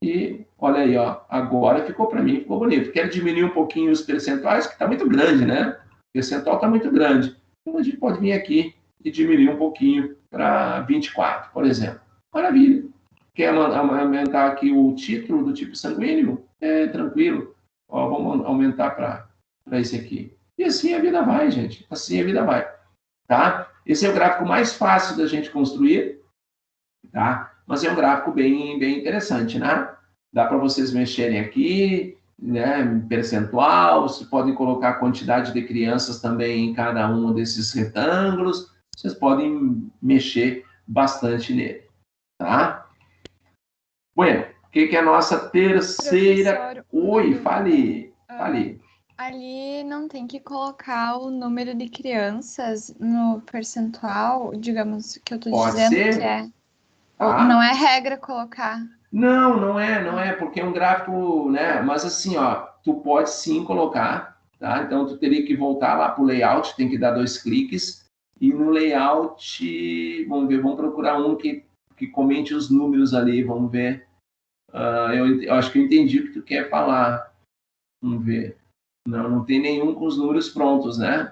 E olha aí, ó, agora ficou para mim, ficou bonito. Quero diminuir um pouquinho os percentuais, que está muito grande, né? O percentual está muito grande. Então, a gente pode vir aqui e diminuir um pouquinho para 24, por exemplo. Maravilha. Quer aumentar aqui o título do tipo sanguíneo? É tranquilo. Ó, vamos aumentar para esse aqui. E assim a vida vai, gente. Assim a vida vai. Tá? Esse é o gráfico mais fácil da gente construir, tá? Mas é um gráfico bem interessante, né? Dá para vocês mexerem aqui, né? Percentual, vocês podem colocar a quantidade de crianças também em cada um desses retângulos. Vocês podem mexer bastante nele, tá? Bueno, o que é a nossa terceira... Professor, Oi, fale. Ali não tem que colocar o número de crianças no percentual, digamos, que eu estou dizendo ser. que é. Tá. Não é regra colocar. Não é, porque é um gráfico, né? Mas assim, ó, tu pode sim colocar, tá? Então, tu teria que voltar lá para o layout, tem que dar 2 cliques, e no layout, vamos procurar um que comente os números ali, vamos ver. Eu acho que eu entendi o que tu quer falar. Vamos ver. Não tem nenhum com os números prontos, né?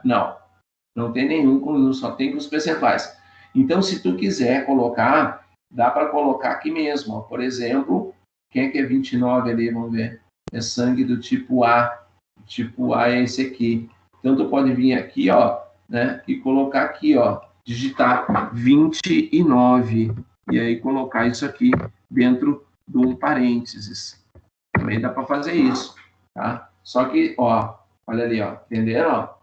Não tem nenhum, só tem com os percentuais. Então, se tu quiser colocar, dá para colocar aqui mesmo. Ó. Por exemplo, quem é que é 29 ali? Vamos ver. É sangue do tipo A. O tipo A é esse aqui. Então, tu pode vir aqui, ó, né? E colocar aqui, ó. Digitar 29. E aí colocar isso aqui dentro de um parênteses. Também dá para fazer isso, tá? Só que, ó, olha ali, ó. Entenderam? Ó?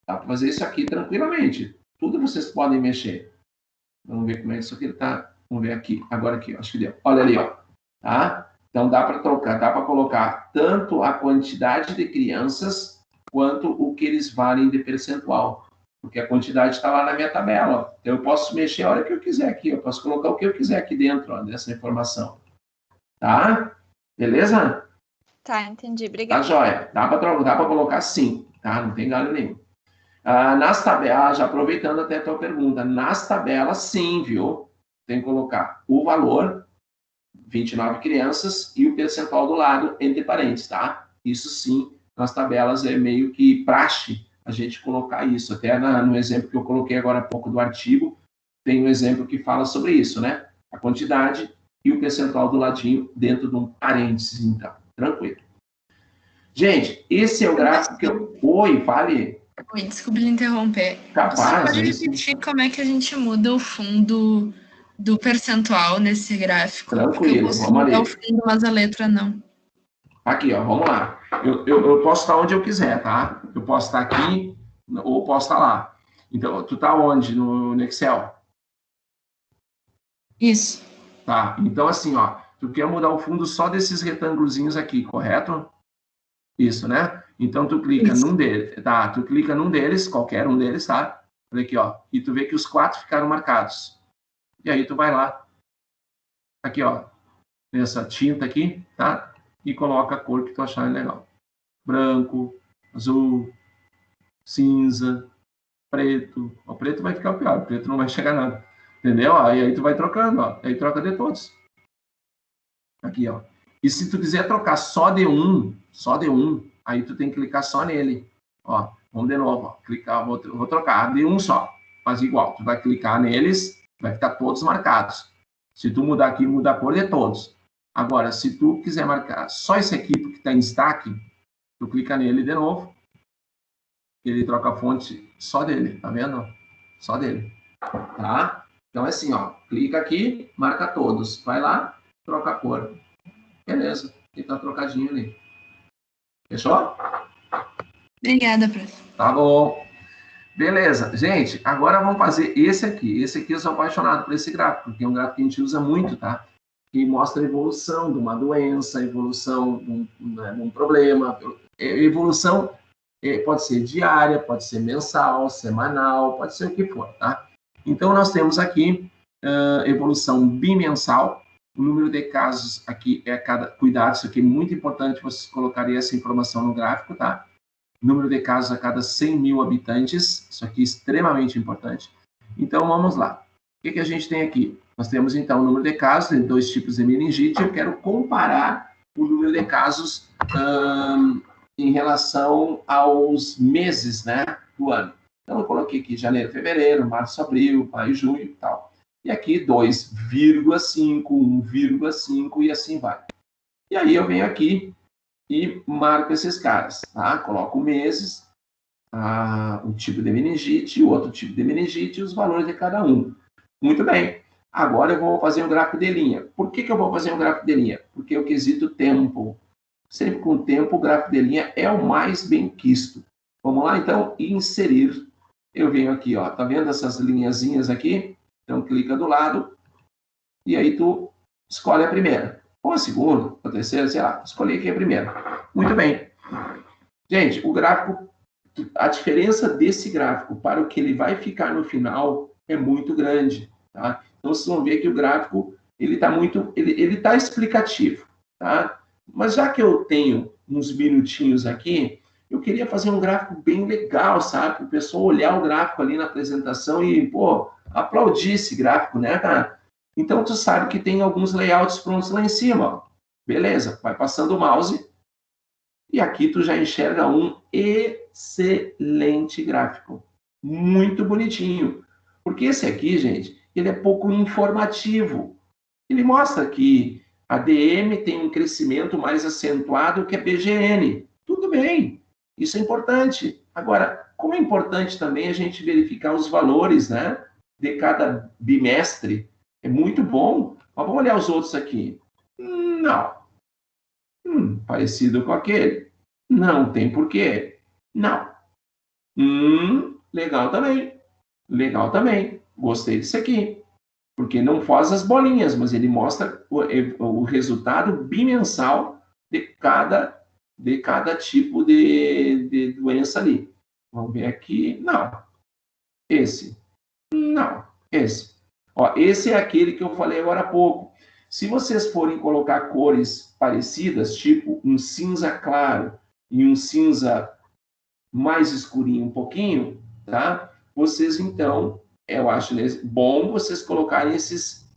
Dá para fazer isso aqui tranquilamente. Tudo vocês podem mexer. Vamos ver como é que isso aqui está. Vamos ver aqui. Agora aqui, ó, acho que deu. Olha ali, ó. Tá? Então, dá para trocar, dá para colocar tanto a quantidade de crianças quanto o que eles valem de percentual. Porque a quantidade está lá na minha tabela. Ó. Então, eu posso mexer a hora que eu quiser aqui. Eu posso colocar o que eu quiser aqui dentro, ó, dessa informação. Tá? Beleza? Tá, entendi. Obrigada. Tá, joia. Dá para colocar sim. Tá? Não tem galho nenhum. Nas tabelas, já aproveitando até a tua pergunta, nas tabelas, sim, viu? Tem que colocar o valor, 29 crianças, e o percentual do lado, entre parênteses, tá? Isso sim, nas tabelas é meio que praxe a gente colocar isso. Até no exemplo que eu coloquei agora há pouco do artigo, tem um exemplo que fala sobre isso, né? A quantidade e o percentual do ladinho dentro de um parênteses, então. Tranquilo. Gente, esse é o gráfico que eu... Oi, fale. Oi, desculpe lhe interromper. Capaz, você pode repetir como é que a gente muda o fundo do percentual nesse gráfico? Tranquilo, vamos ali. O fundo, mas a letra não. Aqui, ó, vamos lá. Eu posso estar onde eu quiser, tá? Eu posso estar aqui ou posso estar lá. Então, tu tá onde? No Excel? Isso. Tá, então assim, ó, tu quer mudar o fundo só desses retângulozinhos aqui, correto? Isso, né? Então, tu clica num deles, tá? Tu clica num deles, qualquer um deles, tá? Olha aqui, ó, e tu vê que os 4 ficaram marcados. E aí, tu vai lá, aqui, ó, nessa tinta aqui, tá? E coloca a cor que tu achar legal. Branco, azul, cinza, preto. O preto vai ficar pior, o preto não vai chegar nada. Entendeu? E aí tu vai trocando, ó. Aí troca de todos. Aqui, ó. E se tu quiser trocar só de um, aí tu tem que clicar só nele. Ó, vamos de novo, ó. Clicar, vou trocar de um só. Faz igual. Tu vai clicar neles, vai ficar todos marcados. Se tu mudar aqui, muda a cor de todos. Agora, se tu quiser marcar só esse aqui, porque está em destaque, tu clica nele de novo. Ele troca a fonte só dele, tá vendo? Só dele. Tá? Então é assim, ó. Clica aqui, marca todos. Vai lá, troca a cor. Beleza. Ele tá trocadinho ali. Fechou? Obrigada, prof. Tá bom. Beleza. Gente, agora vamos fazer esse aqui. Esse aqui eu sou apaixonado por esse gráfico, porque é um gráfico que a gente usa muito, tá? Que mostra a evolução de uma doença, a evolução de um problema. Evolução pode ser diária, pode ser mensal, semanal, pode ser o que for, tá? Então, nós temos aqui evolução bimensal. O número de casos aqui é cuidado, isso aqui é muito importante, vocês colocarem essa informação no gráfico, tá? Número de casos a cada 100 mil habitantes, isso aqui é extremamente importante. Então, vamos lá. O que a gente tem aqui? Nós temos, então, o número de casos, de 2 tipos de meningite. Eu quero comparar o número de casos em relação aos meses, né, do ano. Então, eu coloquei aqui janeiro, fevereiro, março, abril, maio, junho e tal. E aqui 2,5, 1,5 e assim vai. E aí eu venho aqui e marco esses caras, tá? Coloco meses, o tipo de meningite, o outro tipo de meningite e os valores de cada um. Muito bem. Agora eu vou fazer um gráfico de linha. Por que eu vou fazer um gráfico de linha? Porque o quesito tempo. Sempre com tempo, o gráfico de linha é o mais bem quisto. Vamos lá, então, inserir. Eu venho aqui, ó, tá vendo essas linhazinhas aqui? Então, clica do lado e aí tu escolhe a primeira. Ou a segunda, ou a terceira, sei lá. Escolhi aqui a primeira. Muito bem. Gente, o gráfico, a diferença desse gráfico para o que ele vai ficar no final é muito grande, tá? Então, vocês vão ver que o gráfico, ele está explicativo, tá? Mas já que eu tenho uns minutinhos aqui, eu queria fazer um gráfico bem legal, sabe? Para o pessoal olhar o gráfico ali na apresentação e, pô, aplaudir esse gráfico, né, cara? Então, tu sabe que tem alguns layouts prontos lá em cima, ó. Beleza, vai passando o mouse e aqui tu já enxerga um excelente gráfico. Muito bonitinho. Porque esse aqui, gente, ele é pouco informativo. Ele mostra que a DM tem um crescimento mais acentuado que a BGN. Tudo bem, isso é importante. Agora, como é importante também a gente verificar os valores, né, de cada bimestre, é muito bom. Mas vamos olhar os outros aqui. Não. Parecido com aquele. Não tem porquê. Não. Legal também. Legal também. Gostei disso aqui. Porque não faz as bolinhas, mas ele mostra o resultado bimensal de cada tipo de doença ali. Vamos ver aqui. Não. Esse. Não. Esse. Ó, esse é aquele que eu falei agora há pouco. Se vocês forem colocar cores parecidas, tipo um cinza claro e um cinza mais escurinho um pouquinho, tá? Vocês, então, eu acho bom vocês colocarem esses...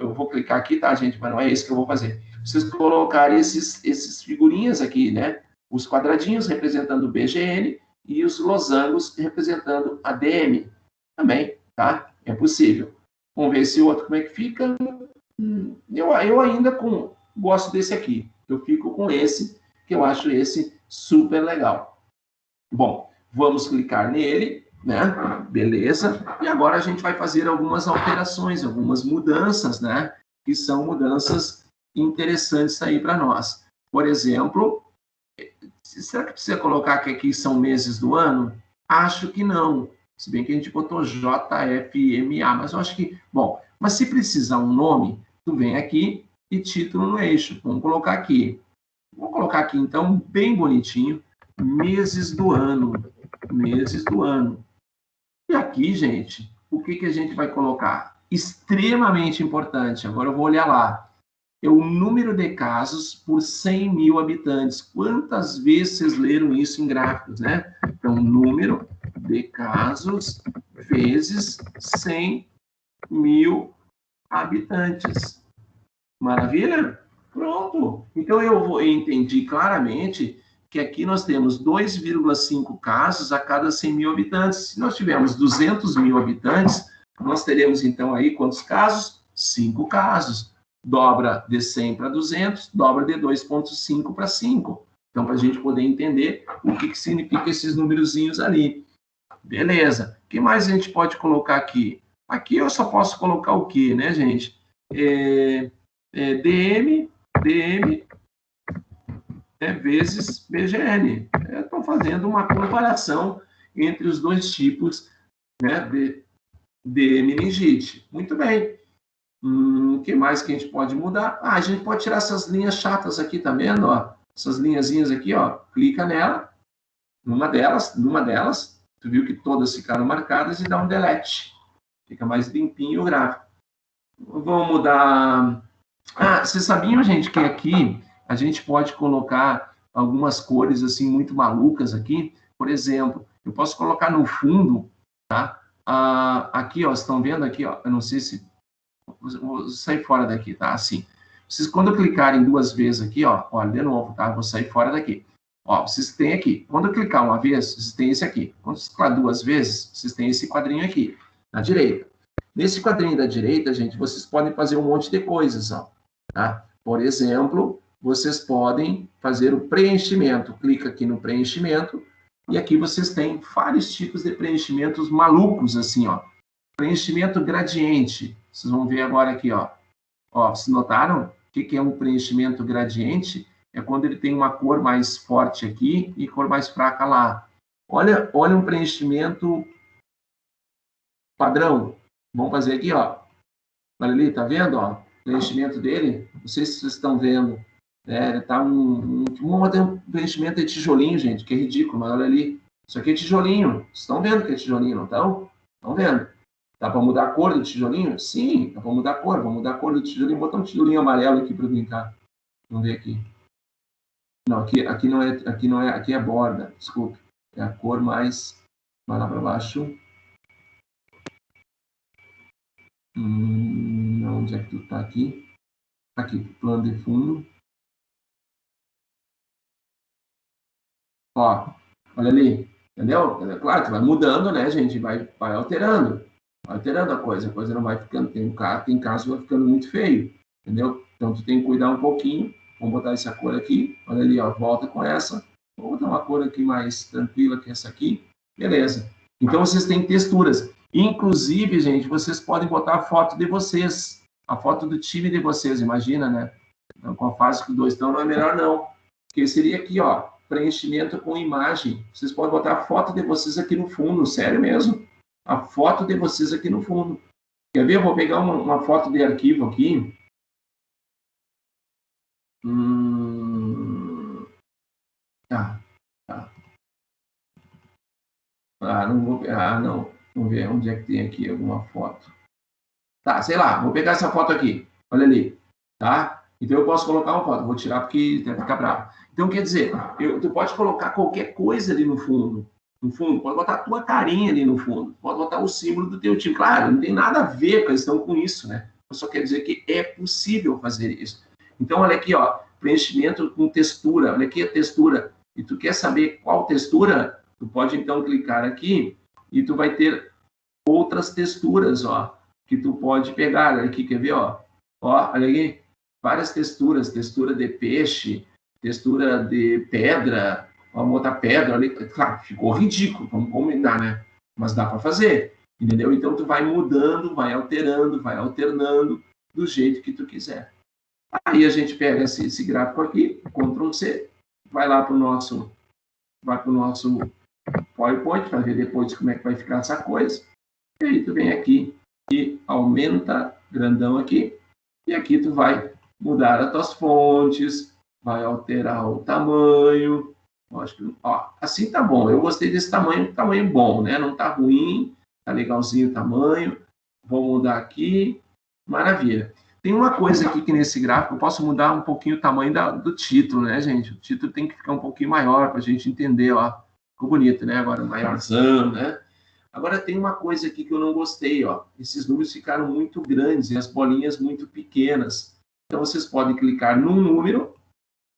Eu vou clicar aqui, tá, gente? Mas não é isso que eu vou fazer. Vocês colocarem esses figurinhas aqui, né? Os quadradinhos representando o BGN e os losangos representando a DM. Também, tá? É possível. Vamos ver esse outro como é que fica. Eu ainda gosto desse aqui. Eu fico com esse, que eu acho esse super legal. Bom, vamos clicar nele, né? Beleza. E agora a gente vai fazer algumas alterações, algumas mudanças, né? Que são mudanças interessantes aí para nós. Por exemplo, será que precisa colocar que aqui são meses do ano? Acho que não. Se bem que a gente botou JFMA, mas eu acho que... Bom, mas se precisar um nome, tu vem aqui e título no eixo. Vamos colocar aqui. Vou colocar aqui, então, bem bonitinho. Meses do ano. Meses do ano. E aqui, gente, o que a gente vai colocar? Extremamente importante. Agora eu vou olhar lá. É o número de casos por 100 mil habitantes. Quantas vezes vocês leram isso em gráficos, né? Então, número de casos vezes 100 mil habitantes. Maravilha? Pronto. Então, eu entendi claramente que aqui nós temos 2,5 casos a cada 100 mil habitantes. Se nós tivermos 200 mil habitantes, nós teremos, então, aí quantos casos? 5 casos. Dobra de 100 para 200, dobra de 2,5 para 5. Então, para a gente poder entender o que significa esses númerozinhos ali. Beleza. O que mais a gente pode colocar aqui? Aqui eu só posso colocar o quê, né, gente? DM, vezes BGN. Estou fazendo uma comparação entre os dois tipos, né, de meningite. Muito bem. O que mais que a gente pode mudar? A gente pode tirar essas linhas chatas aqui, tá vendo? Ó? Essas linhazinhas aqui, ó. Clica nela, numa delas, tu viu que todas ficaram marcadas e dá um delete. Fica mais limpinho o gráfico. Vamos mudar... vocês sabiam, gente, que aqui a gente pode colocar algumas cores, assim, muito malucas aqui? Por exemplo, eu posso colocar no fundo, tá? Aqui, ó, estão vendo aqui, ó? Eu não sei se... Vou sair fora daqui, tá? Assim. Vocês, quando clicarem 2 vezes aqui, ó, olha, de novo, tá? Vou sair fora daqui. Ó, vocês têm aqui. Quando eu clicar uma vez, vocês têm esse aqui. Quando vocês clicar 2 vezes, vocês têm esse quadrinho aqui, na direita. Nesse quadrinho da direita, gente, vocês podem fazer um monte de coisas, ó, tá? Por exemplo, vocês podem fazer o preenchimento. Clica aqui no preenchimento e aqui vocês têm vários tipos de preenchimentos malucos, assim, ó. Preenchimento gradiente. Vocês vão ver agora aqui, ó. Ó, vocês notaram? O que é um preenchimento gradiente? É quando ele tem uma cor mais forte aqui e cor mais fraca lá. Olha um preenchimento padrão. Vamos fazer aqui, ó. Olha ali, tá vendo, ó? O preenchimento dele. Não sei se vocês estão vendo. Tá um preenchimento de tijolinho, gente, que é ridículo, mas olha ali. Isso aqui é tijolinho. Vocês estão vendo que é tijolinho, não estão? Estão vendo? Dá para mudar a cor do tijolinho? Sim, dá para mudar a cor. Vamos mudar a cor do tijolinho. Vou botar um tijolinho amarelo aqui para brincar. Vamos ver aqui. Não, aqui não é, aqui é borda, desculpe. É a cor mais, vai lá para baixo. Onde é que tu tá aqui? Aqui, plano de fundo. Ó, olha ali, entendeu? É claro que vai mudando, né, gente? Vai alterando. Vai alterando a coisa não vai ficando, tem caso que vai ficando muito feio, entendeu? Então, tu tem que cuidar um pouquinho. Vamos botar essa cor aqui, olha ali, ó, volta com essa. Vou botar uma cor aqui mais tranquila que essa aqui. Beleza. Então, vocês têm texturas. Inclusive, gente, vocês podem botar a foto de vocês, a foto do time de vocês, imagina, né? Então, com a fase que os dois estão, não é melhor não. Porque seria aqui, ó, preenchimento com imagem. Vocês podem botar a foto de vocês aqui no fundo, sério mesmo. A foto de vocês aqui no fundo. Quer ver? Eu vou pegar uma foto de arquivo aqui. Tá. Não vou... não. Vamos ver onde é que tem aqui alguma foto. Tá, sei lá. Vou pegar essa foto aqui. Olha ali. Tá? Então, eu posso colocar uma foto. Vou tirar porque vai ficar bravo. Então, quer dizer, tu pode colocar qualquer coisa ali no fundo. No fundo, pode botar a tua carinha ali no fundo. Pode botar o símbolo do teu time. Claro, não tem nada a ver com a questão com isso, né? Eu só quero dizer que é possível fazer isso. Então, olha aqui, ó. Preenchimento com textura. Olha aqui a textura. E tu quer saber qual textura? Tu pode, então, clicar aqui e tu vai ter outras texturas, ó. Que tu pode pegar. Olha aqui, quer ver, ó? Ó, olha aqui. Várias texturas. Textura de peixe, textura de pedra. Vamos botar pedra ali. Claro, ficou ridículo, vamos combinar, né? Mas dá para fazer, entendeu? Então, tu vai mudando, vai alterando, vai alternando do jeito que tu quiser. Aí, a gente pega esse gráfico aqui, Ctrl+C, vai lá para o nosso PowerPoint, para ver depois como é que vai ficar essa coisa. E aí, tu vem aqui e aumenta grandão aqui. E aqui tu vai mudar as tuas fontes, vai alterar o tamanho. Acho que, ó, assim tá bom. Eu gostei desse tamanho bom, né? Não tá ruim, tá legalzinho o tamanho. Vou mudar aqui. Maravilha. Tem uma coisa aqui que nesse gráfico eu posso mudar um pouquinho o tamanho do título, né, gente? O título tem que ficar um pouquinho maior para a gente entender, ó. Ficou bonito, né? Agora maiorzão, né? Agora tem uma coisa aqui que eu não gostei, ó. Esses números ficaram muito grandes e as bolinhas muito pequenas. Então vocês podem clicar num número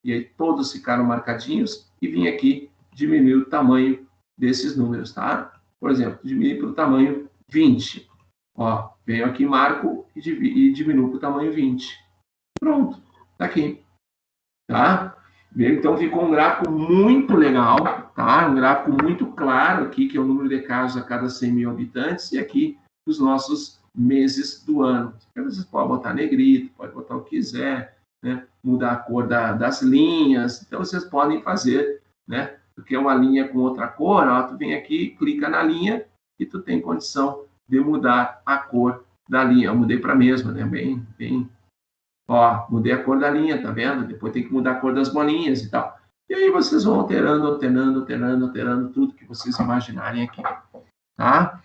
e aí todos ficaram marcadinhos e vir aqui diminuir o tamanho desses números, tá? Por exemplo, diminuir para o tamanho 20. Ó, venho aqui, marco e diminuo para o tamanho 20. Pronto, tá aqui. Tá? Então ficou um gráfico muito legal, tá? Um gráfico muito claro aqui, que é o número de casos a cada 100 mil habitantes, e aqui os nossos meses do ano. Vocês podem botar negrito, pode botar o que quiser, né? Mudar a cor das linhas. Então, vocês podem fazer, né? Porque é uma linha com outra cor, ó, tu vem aqui, clica na linha e tu tem condição de mudar a cor da linha. Eu mudei para a mesma, né? Bem. Ó, mudei a cor da linha, tá vendo? Depois tem que mudar a cor das bolinhas e tal. E aí vocês vão alterando tudo que vocês imaginarem aqui, tá?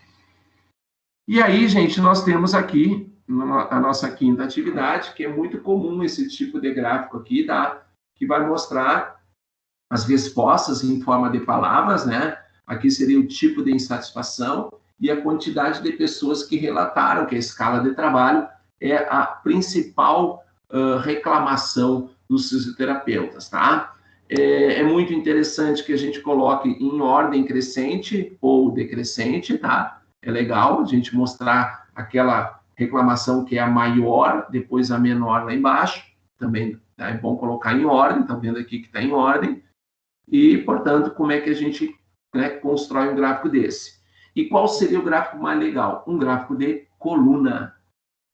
E aí, gente, nós temos aqui a nossa quinta atividade, que é muito comum esse tipo de gráfico aqui, tá? Que vai mostrar as respostas em forma de palavras, né? Aqui seria o tipo de insatisfação e a quantidade de pessoas que relataram que a escala de trabalho é a principal reclamação dos fisioterapeutas, tá? É muito interessante que a gente coloque em ordem crescente ou decrescente, tá? É legal a gente mostrar aquela reclamação que é a maior, depois a menor lá embaixo. Também é bom colocar em ordem, tá vendo aqui que está em ordem. E, portanto, como é que a gente, né, constrói um gráfico desse? E qual seria o gráfico mais legal? Um gráfico de coluna.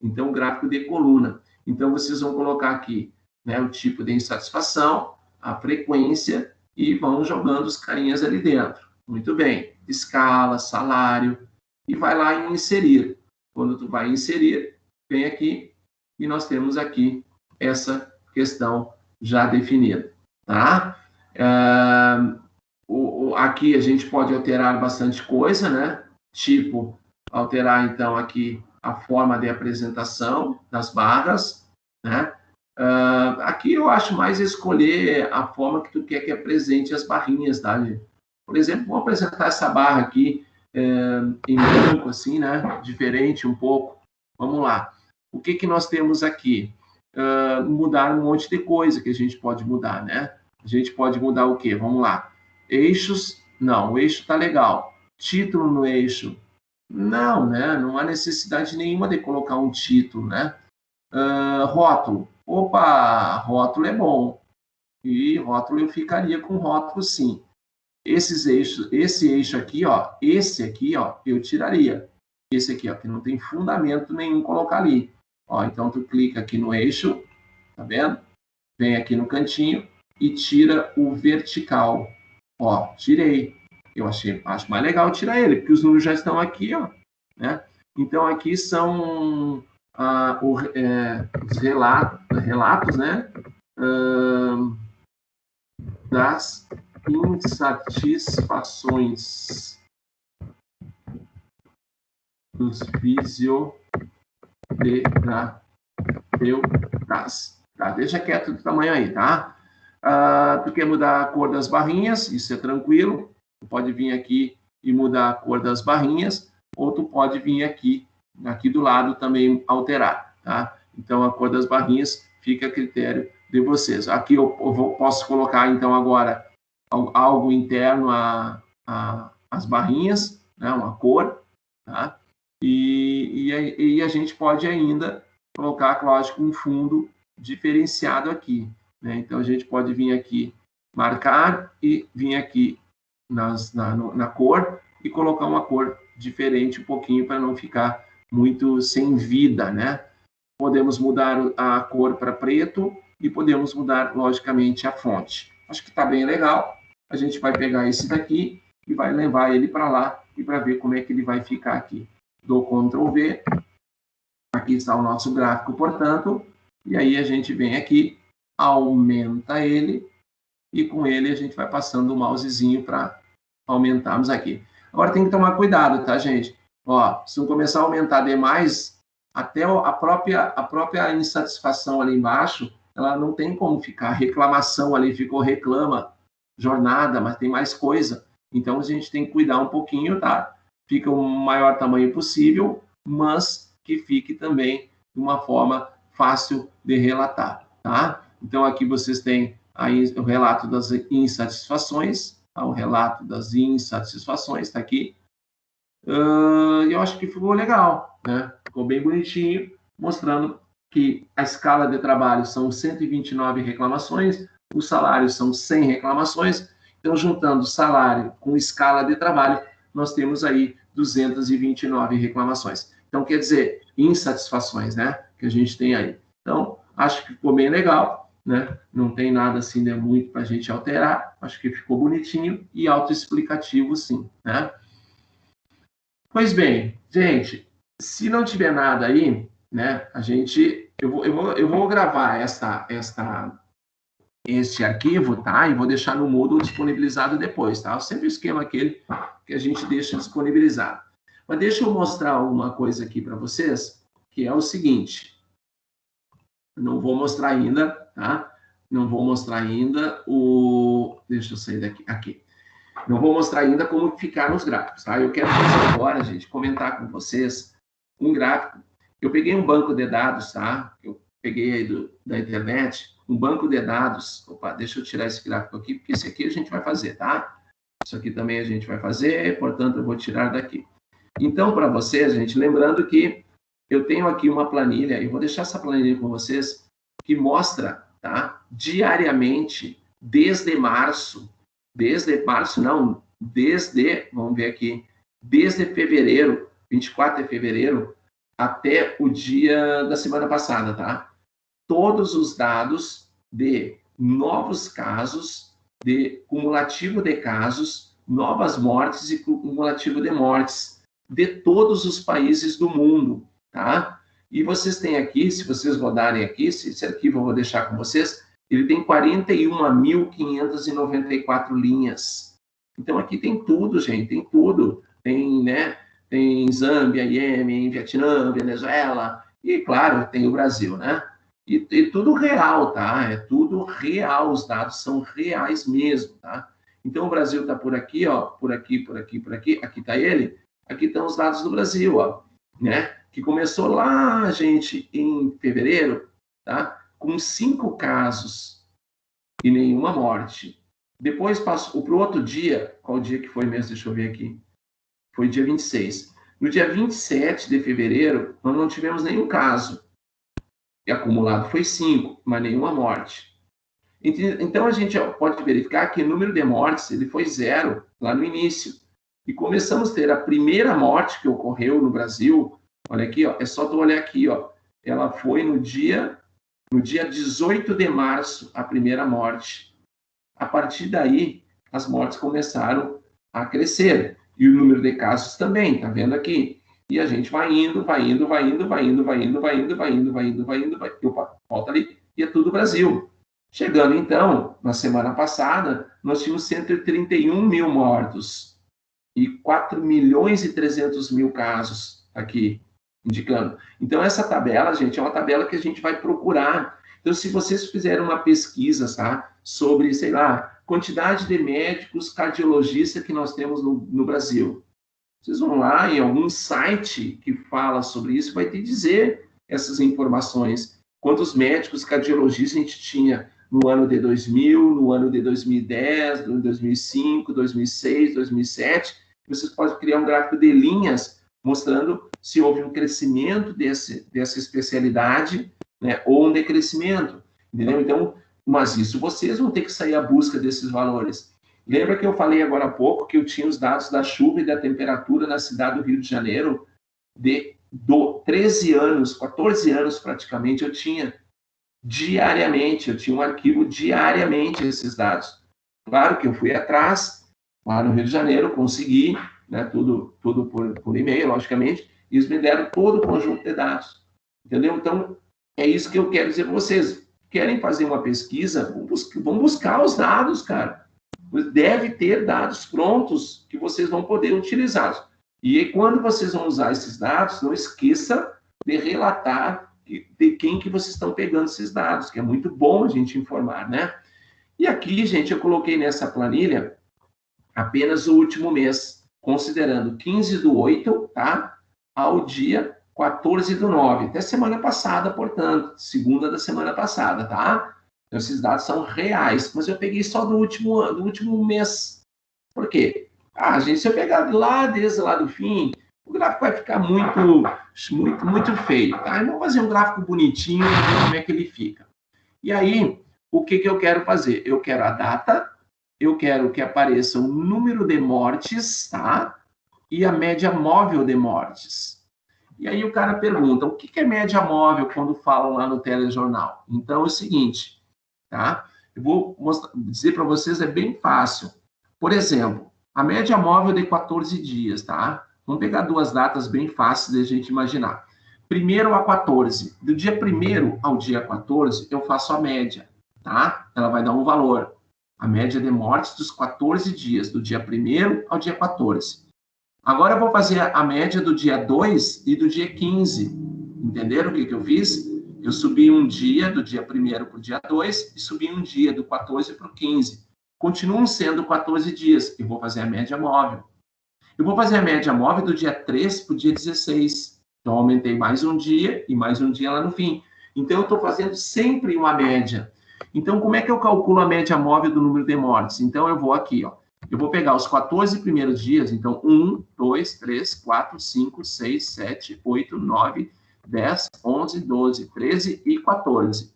Então, um gráfico de coluna. Então, vocês vão colocar aqui, né, o tipo de insatisfação, a frequência e vão jogando os carinhas ali dentro. Muito bem. Escala, salário e vai lá em inserir. Quando tu vai inserir, vem aqui e nós temos aqui essa questão já definida, tá? Aqui a gente pode alterar bastante coisa, né? Tipo, alterar então aqui a forma de apresentação das barras, né? Aqui eu acho mais escolher a forma que tu quer que apresente as barrinhas, tá, gente? Por exemplo, vou apresentar essa barra aqui em branco, assim, né? Diferente um pouco. Vamos lá. O que nós temos aqui? Mudar um monte de coisa que a gente pode mudar, né? A gente pode mudar o quê? Vamos lá. Eixos, não, o eixo tá legal. Título no eixo, não, né? Não há necessidade nenhuma de colocar um título, né? Rótulo, opa, rótulo é bom. E rótulo eu ficaria com rótulo, sim. Esses eixos, esse eixo aqui, ó, esse aqui, ó, eu tiraria. Esse aqui, ó, que não tem fundamento nenhum colocar ali. Ó, então tu clica aqui no eixo, tá vendo? Vem aqui no cantinho e tira o vertical. Ó, tirei. Eu acho mais legal tirar ele, porque os números já estão aqui, ó, né? Então aqui são os relatos, né? Das insatisfações dos fisioterapeutas. Tá? Deixa quieto do tamanho aí, tá? Tu quer mudar a cor das barrinhas, isso é tranquilo. Tu pode vir aqui e mudar a cor das barrinhas, ou tu pode vir aqui do lado também alterar, tá? Então, a cor das barrinhas fica a critério de vocês. Aqui eu posso colocar, então, agora algo interno às barrinhas, né? Uma cor, tá? E a gente pode ainda colocar, lógico, um fundo diferenciado aqui, né? Então, a gente pode vir aqui, marcar e vir aqui na cor e colocar uma cor diferente um pouquinho para não ficar muito sem vida, né? Podemos mudar a cor para preto e podemos mudar, logicamente, a fonte. Acho que está bem legal. A gente vai pegar esse daqui e vai levar ele para lá e para ver como é que ele vai ficar aqui. Dou Ctrl V. Aqui está o nosso gráfico, portanto, e aí a gente vem aqui, aumenta ele e com ele a gente vai passando o mousezinho para aumentarmos aqui. Agora tem que tomar cuidado, tá, gente? Ó, se não começar a aumentar demais, até a própria insatisfação ali embaixo, ela não tem como ficar. Reclamação ali, ficou reclama, jornada, mas tem mais coisa. Então, a gente tem que cuidar um pouquinho, tá? Fica o maior tamanho possível, mas que fique também de uma forma fácil de relatar, tá? Então, aqui vocês têm aí o relato das insatisfações, tá? O relato das insatisfações está aqui. Eu acho que ficou legal, né? Ficou bem bonitinho, mostrando que a escala de trabalho são 129 reclamações, os salários são 100 reclamações, então, juntando salário com escala de trabalho, nós temos aí 229 reclamações. Então, quer dizer, insatisfações, né? Que a gente tem aí. Então, acho que ficou bem legal, né? Não tem nada assim de muito para a gente alterar, acho que ficou bonitinho e autoexplicativo, sim, né? Pois bem, gente, se não tiver nada aí, né, eu vou gravar este arquivo, tá? E vou deixar no Moodle disponibilizado depois, tá? Sempre o esquema aquele que a gente deixa disponibilizado. Mas deixa eu mostrar uma coisa aqui para vocês, que é o seguinte. Não vou mostrar ainda, tá? Não vou mostrar ainda o... Deixa eu sair daqui. Aqui. Não vou mostrar ainda como ficar nos gráficos, tá? Eu quero fazer agora, gente, comentar com vocês um gráfico. Eu peguei um banco de dados, tá? Eu peguei aí da internet, um banco de dados. Opa, deixa eu tirar esse gráfico aqui, porque esse aqui a gente vai fazer, tá? Isso aqui também a gente vai fazer, portanto, eu vou tirar daqui. Então, para vocês, gente, lembrando que eu tenho aqui uma planilha, e vou deixar essa planilha com vocês, que mostra, tá? Diariamente, desde março, vamos ver aqui, desde fevereiro, 24 de fevereiro, até o dia da semana passada, tá? Todos os dados de novos casos, de cumulativo de casos, novas mortes e cumulativo de mortes, de todos os países do mundo, tá? E vocês têm aqui, se vocês rodarem aqui, esse arquivo eu vou deixar com vocês, ele tem 41.594 linhas. Então, aqui tem tudo, gente, tem tudo. Tem, né, tem Zâmbia, Iêmen, Vietnã, Venezuela, e, claro, tem o Brasil, né? E tudo real, tá? É tudo real, os dados são reais mesmo, tá? Então, o Brasil está por aqui, ó, por aqui, por aqui, por aqui, aqui está ele, aqui estão os dados do Brasil, ó, né? Que começou lá, gente, em fevereiro, tá? Com 5 casos e nenhuma morte. Depois passou para o outro dia, qual dia que foi mesmo? Deixa eu ver aqui. Foi dia 26. No dia 27 de fevereiro, nós não tivemos nenhum caso. E acumulado foi 5, mas nenhuma morte. Então, a gente pode verificar que o número de mortes ele foi 0 lá no início. E começamos a ter a primeira morte que ocorreu no Brasil. Olha aqui, ó, é só tu olhar aqui, ó. Ela foi no dia 18 de março, a primeira morte. A partir daí, as mortes começaram a crescer. E o número de casos também, tá vendo aqui? E a gente vai indo. Opa, volta ali. E é tudo Brasil. Chegando, então, na semana passada, nós tínhamos 131 mil mortos. E 4.300.000 casos aqui, indicando. Então, essa tabela, gente, é uma tabela que a gente vai procurar. Então, se vocês fizerem uma pesquisa, tá, sobre, sei lá, quantidade de médicos cardiologistas que nós temos no Brasil, vocês vão lá em algum site que fala sobre isso, vai te dizer essas informações. Quantos médicos cardiologistas a gente tinha no ano de 2000, no ano de 2010, no 2005, 2006, 2007. Vocês podem criar um gráfico de linhas mostrando se houve um crescimento dessa especialidade, né, ou um decrescimento, entendeu? Então, mas isso vocês vão ter que sair à busca desses valores. Lembra que eu falei agora há pouco que eu tinha os dados da chuva e da temperatura na cidade do Rio de Janeiro de 13 anos, 14 anos praticamente, eu tinha diariamente, eu tinha um arquivo diariamente esses dados. Claro que eu fui atrás, lá no Rio de Janeiro, consegui, né, tudo por e-mail, logicamente, e eles me deram todo o conjunto de dados. Entendeu? Então, é isso que eu quero dizer para vocês. Querem fazer uma pesquisa? Vão buscar os dados, cara. Deve ter dados prontos que vocês vão poder utilizar. E quando vocês vão usar esses dados, não esqueça de relatar de quem que vocês estão pegando esses dados, que é muito bom a gente informar, né? E aqui, gente, eu coloquei nessa planilha apenas o último mês, considerando 15/8, tá? Ao dia 14/9, até semana passada, portanto, segunda da semana passada, tá? Então, esses dados são reais, mas eu peguei só do último mês. Por quê? Gente, se eu pegar desde lá do fim, o gráfico vai ficar muito feio, tá? Eu vou fazer um gráfico bonitinho e ver como é que ele fica. E aí, o que eu quero fazer? Eu quero a data, eu quero que apareça o número de mortes, tá? E a média móvel de mortes. E aí o cara pergunta, o que é média móvel quando falam lá no telejornal? Então é o seguinte, tá? Eu vou dizer para vocês, é bem fácil. Por exemplo, a média móvel de 14 dias, tá? Vamos pegar duas datas bem fáceis de a gente imaginar. 1º a 14. Do dia 1º ao dia 14, eu faço a média, tá? Ela vai dar um valor. A média de mortes dos 14 dias, do dia 1º ao dia 14. Agora eu vou fazer a média do dia 2 e do dia 15. Entenderam o que eu fiz? Eu subi um dia do dia 1º para o dia 2 e subi um dia do 14 para o 15. Continuam sendo 14 dias. Eu vou fazer a média móvel. Eu vou fazer a média móvel do dia 3 para o dia 16. Então, aumentei mais um dia e mais um dia lá no fim. Então, eu estou fazendo sempre uma média. Então, como é que eu calculo a média móvel do número de mortes? Então, eu vou aqui, ó. Eu vou pegar os 14 primeiros dias. Então, 1, 2, 3, 4, 5, 6, 7, 8, 9, 10, 11, 12, 13 e 14.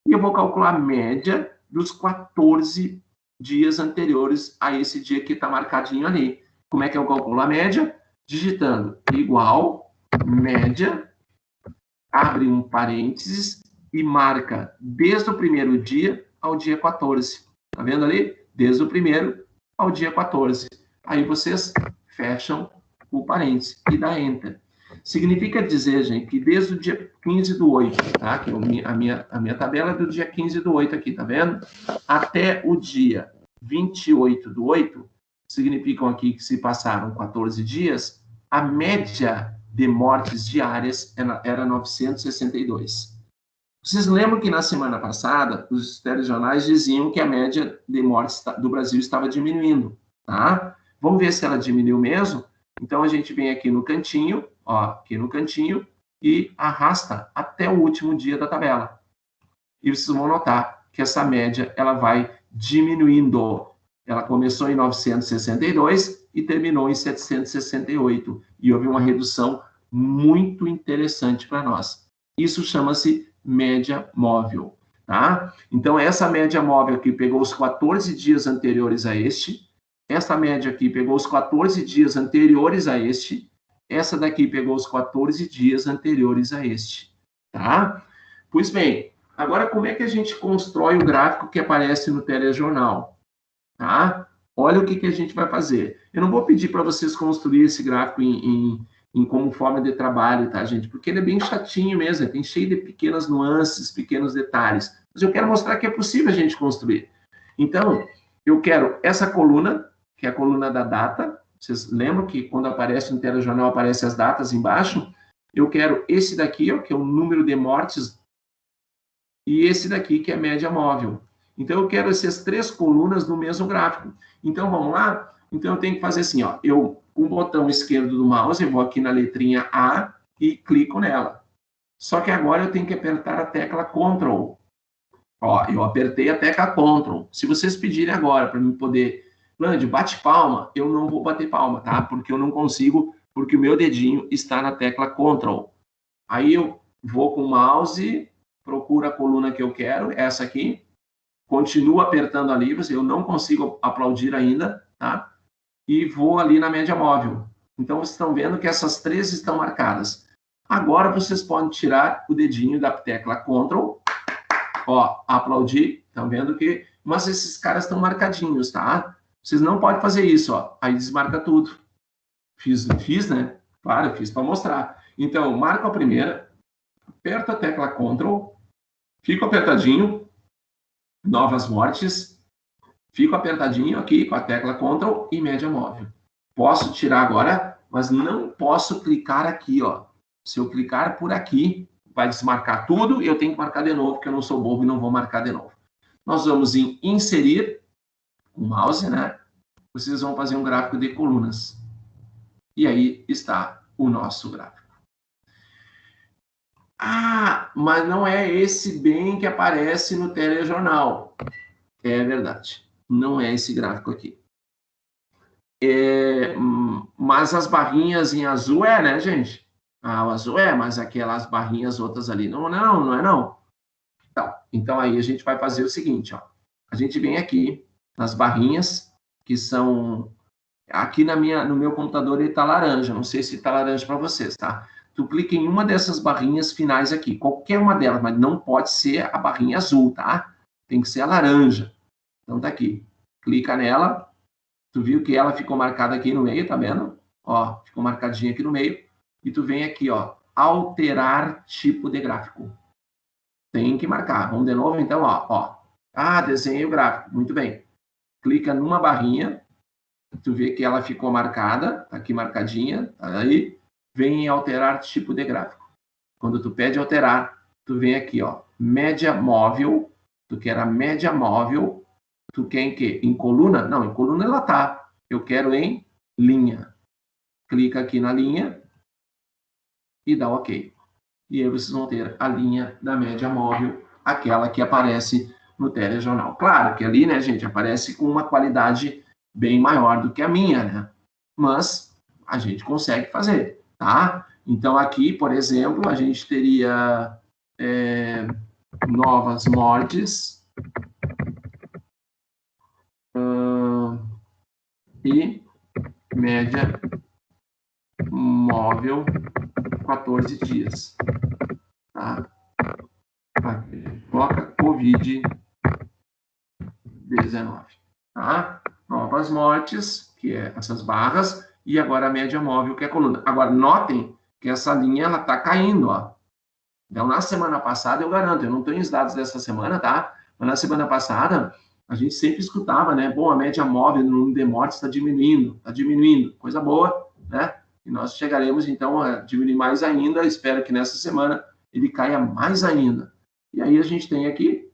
E eu vou calcular a média dos 14 dias anteriores a esse dia que está marcadinho ali. Como é que eu calculo a média? Digitando igual, média, abre um parênteses e marca desde o primeiro dia ao dia 14. Tá vendo ali? Desde o primeiro ao dia 14. Aí vocês fecham o parênteses e dá Enter. Significa dizer, gente, que desde o dia 15 do 8, tá? Que a minha tabela é do dia 15 do 8 aqui, tá vendo? Até o dia 28 do 8, significam aqui que se passaram 14 dias, a média de mortes diárias era 962. Vocês lembram que na semana passada, os telejornais diziam que a média de mortes do Brasil estava diminuindo, tá? Vamos ver se ela diminuiu mesmo? Então, a gente vem aqui no cantinho, ó, aqui no cantinho, e arrasta até o último dia da tabela. E vocês vão notar que essa média, ela vai diminuindo. Ela começou em 962 e terminou em 768. E houve uma redução muito interessante para nós. Isso chama-se média móvel, tá? Então, essa média móvel aqui pegou os 14 dias anteriores a este. Essa média aqui pegou os 14 dias anteriores a este. Essa daqui pegou os 14 dias anteriores a este, tá? Pois bem, agora como é que a gente constrói o gráfico que aparece no telejornal? Tá? Olha o que a gente vai fazer. Eu não vou pedir para vocês construir esse gráfico como forma de trabalho, tá, gente? Porque ele é bem chatinho mesmo, tem cheio de pequenas nuances, pequenos detalhes. Mas eu quero mostrar que é possível a gente construir. Então, eu quero essa coluna, que é a coluna da data. Vocês lembram que quando aparece no telejornal, aparecem as datas embaixo? Eu quero esse daqui, ó, que é o número de mortes, e esse daqui, que é a média móvel. Então, eu quero essas três colunas no mesmo gráfico. Então, vamos lá? Então, eu tenho que fazer assim, ó. Com o botão esquerdo do mouse, eu vou aqui na letrinha A e clico nela. Só que agora eu tenho que apertar a tecla Ctrl. Ó, eu apertei a tecla Ctrl. Se vocês pedirem agora para mim poder... Lande, bate palma. Eu não vou bater palma, tá? Porque eu não consigo, porque o meu dedinho está na tecla Ctrl. Aí eu vou com o mouse, procuro a coluna que eu quero, essa aqui. Continuo apertando ali, eu não consigo aplaudir ainda, tá? E vou ali na média móvel. Então, vocês estão vendo que essas três estão marcadas. Agora, vocês podem tirar o dedinho da tecla Ctrl. Ó, aplaudir. Estão vendo que... Mas esses caras estão marcadinhos, tá? Vocês não podem fazer isso, ó. Aí desmarca tudo. Fiz, né? Claro, eu fiz para mostrar. Então, marco a primeira. Aperto a tecla Ctrl. Fico apertadinho. Novas mortes. Fico apertadinho aqui com a tecla Ctrl e média móvel. Posso tirar agora, mas não posso clicar aqui, ó. Se eu clicar por aqui, vai desmarcar tudo e eu tenho que marcar de novo, porque eu não sou bobo e não vou marcar de novo. Nós vamos em inserir o mouse, né? Vocês vão fazer um gráfico de colunas. E aí está o nosso gráfico. Ah, mas não é esse bem que aparece no telejornal. É verdade. Não é esse gráfico aqui. Mas as barrinhas em azul né, gente? Ah, o azul mas aquelas barrinhas outras ali não é não. Então aí a gente vai fazer o seguinte, ó. A gente vem aqui nas barrinhas, que são... Aqui no meu computador ele está laranja. Não sei se está laranja para vocês, tá? tu clica em uma dessas barrinhas finais aqui, qualquer uma delas, mas não pode ser a barrinha azul, tá? Tem que ser a laranja. Então tá aqui, clica nela, tu viu que ela ficou marcada aqui no meio, tá vendo? Ó, ficou marcadinha aqui no meio, e tu vem aqui, ó, alterar tipo de gráfico. Tem que marcar. Vamos de novo, então, ó. Ah, desenhei o gráfico, muito bem. Clica numa barrinha, tu vê que ela ficou marcada, tá aqui marcadinha, tá aí, vem em alterar tipo de gráfico. Quando tu pede alterar, tu vem aqui, ó, média móvel, tu quer a média móvel, tu quer em quê? Em coluna? Não, em coluna ela tá. Eu quero em linha. Clica aqui na linha e dá OK. E aí vocês vão ter a linha da média móvel, aquela que aparece no telejornal. Claro que ali, né, gente, aparece com uma qualidade bem maior do que a minha, né? Mas a gente consegue fazer, tá? Então aqui, por exemplo, a gente teria novas mortes e média móvel 14 dias, tá? Coloca Covid-19, tá? Novas mortes, que é essas barras, e agora a média móvel, que é a coluna. Agora, notem que essa linha, ela tá caindo, ó. Então, na semana passada, eu garanto, eu não tenho os dados dessa semana, tá? Mas na semana passada, a gente sempre escutava, né? Bom, a média móvel no número de mortes está diminuindo, coisa boa, né? E nós chegaremos, então, a diminuir mais ainda. Espero que nessa semana ele caia mais ainda. E aí a gente tem aqui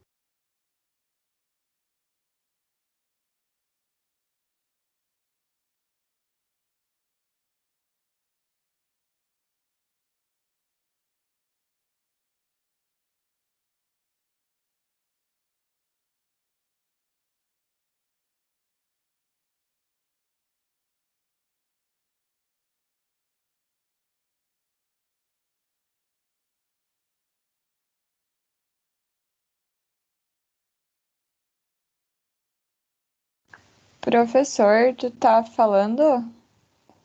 Professor, tu tá falando?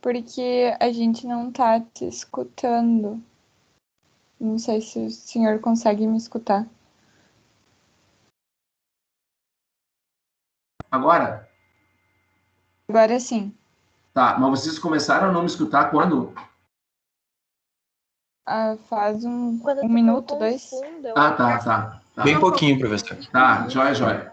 Porque a gente não tá te escutando. Não sei se o senhor consegue me escutar. agora. Agora sim. Tá, mas vocês começaram a não me escutar quando? Faz um Quando tu minuto, colocou um 2. fundo, Tá. Bem pouquinho, professor. Tá, joia.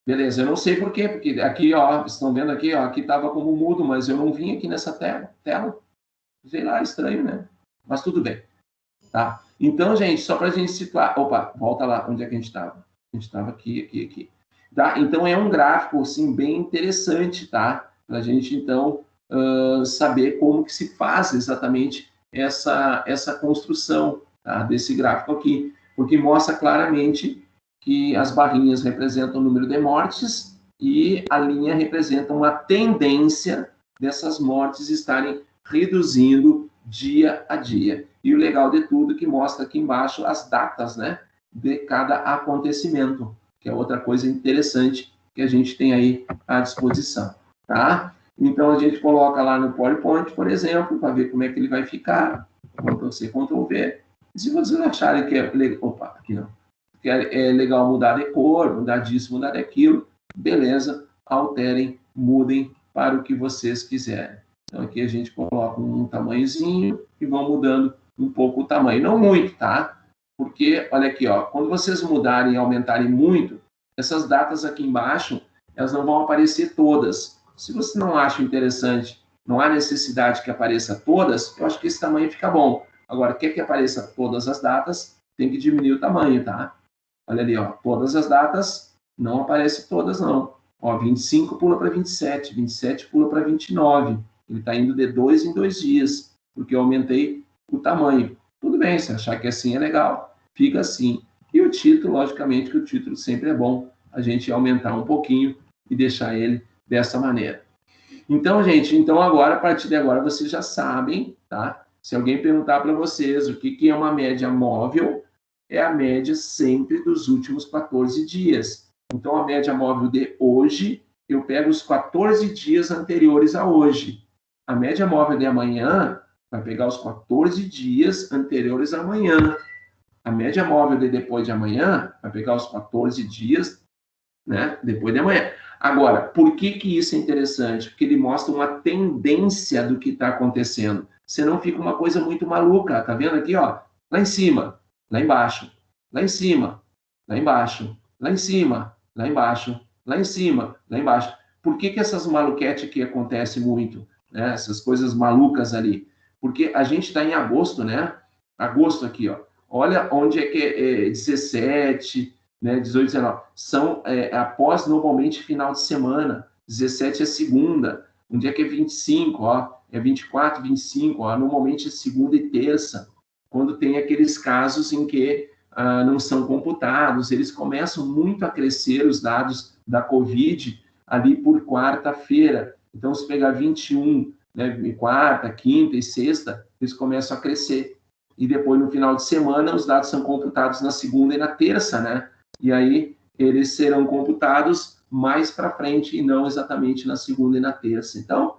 Beleza, eu não sei por quê, porque aqui, ó, vocês estão vendo aqui, ó, aqui tava como mudo, mas eu não vim aqui nessa tela. Sei lá, estranho, né? Mas tudo bem, tá? Então, gente, só pra gente situar... Opa, volta lá, onde é que a gente estava? A gente estava aqui. Tá? Então, é um gráfico, assim, bem interessante, tá? Pra gente, então, saber como que se faz exatamente essa construção, tá? Desse gráfico aqui, porque mostra claramente que as barrinhas representam o número de mortes e a linha representa uma tendência dessas mortes estarem reduzindo dia a dia. E o legal de tudo é que mostra aqui embaixo as datas, né, de cada acontecimento, que é outra coisa interessante que a gente tem aí à disposição, tá? Então, a gente coloca lá no PowerPoint, por exemplo, para ver como é que ele vai ficar. Ctrl+C, Ctrl+V. E se vocês acharem que é... Opa, aqui não. Que é legal mudar de cor, mudar disso, mudar daquilo, beleza, alterem, mudem para o que vocês quiserem. Então, aqui a gente coloca um tamanhozinho e vão mudando um pouco o tamanho. Não muito, tá? Porque, olha aqui, ó, quando vocês mudarem e aumentarem muito, essas datas aqui embaixo, elas não vão aparecer todas. Se você não acha interessante, não há necessidade que apareça todas, eu acho que esse tamanho fica bom. Agora, quer que apareça todas as datas, tem que diminuir o tamanho, tá? Olha ali, ó, todas as datas, não aparece todas, não. Ó, 25 pula para 27, 27 pula para 29. Ele está indo de 2 em 2 dias, porque eu aumentei o tamanho. Tudo bem, se achar que assim é legal, fica assim. E o título, logicamente, que o título sempre é bom a gente aumentar um pouquinho e deixar ele dessa maneira. Então, gente, agora, a partir de agora, vocês já sabem, tá? Se alguém perguntar para vocês o que é uma média móvel, é a média sempre dos últimos 14 dias. Então, a média móvel de hoje, eu pego os 14 dias anteriores a hoje. A média móvel de amanhã vai pegar os 14 dias anteriores a amanhã. A média móvel de depois de amanhã vai pegar os 14 dias, né, depois de amanhã. Agora, por que isso é interessante? Porque ele mostra uma tendência do que está acontecendo. Senão fica uma coisa muito maluca. Tá vendo aqui, ó? Lá em cima, lá embaixo, lá em cima, lá embaixo, lá em cima, lá embaixo, lá em cima, lá embaixo. Por que essas maluquetes aqui acontecem muito? Né? Essas coisas malucas ali. Porque a gente está em agosto, né? Agosto aqui, ó. Olha onde é que é 17, né, 18, 19. São após, normalmente, final de semana. 17 é segunda. Um dia que é 25, ó. É 24, 25, ó. Normalmente é segunda e terça. Quando tem aqueles casos em que não são computados, eles começam muito a crescer os dados da Covid ali por quarta-feira. Então, se pegar 21, né, quarta, quinta e sexta, eles começam a crescer. E depois, no final de semana, os dados são computados na segunda e na terça, né? E aí, eles serão computados mais para frente e não exatamente na segunda e na terça. Então,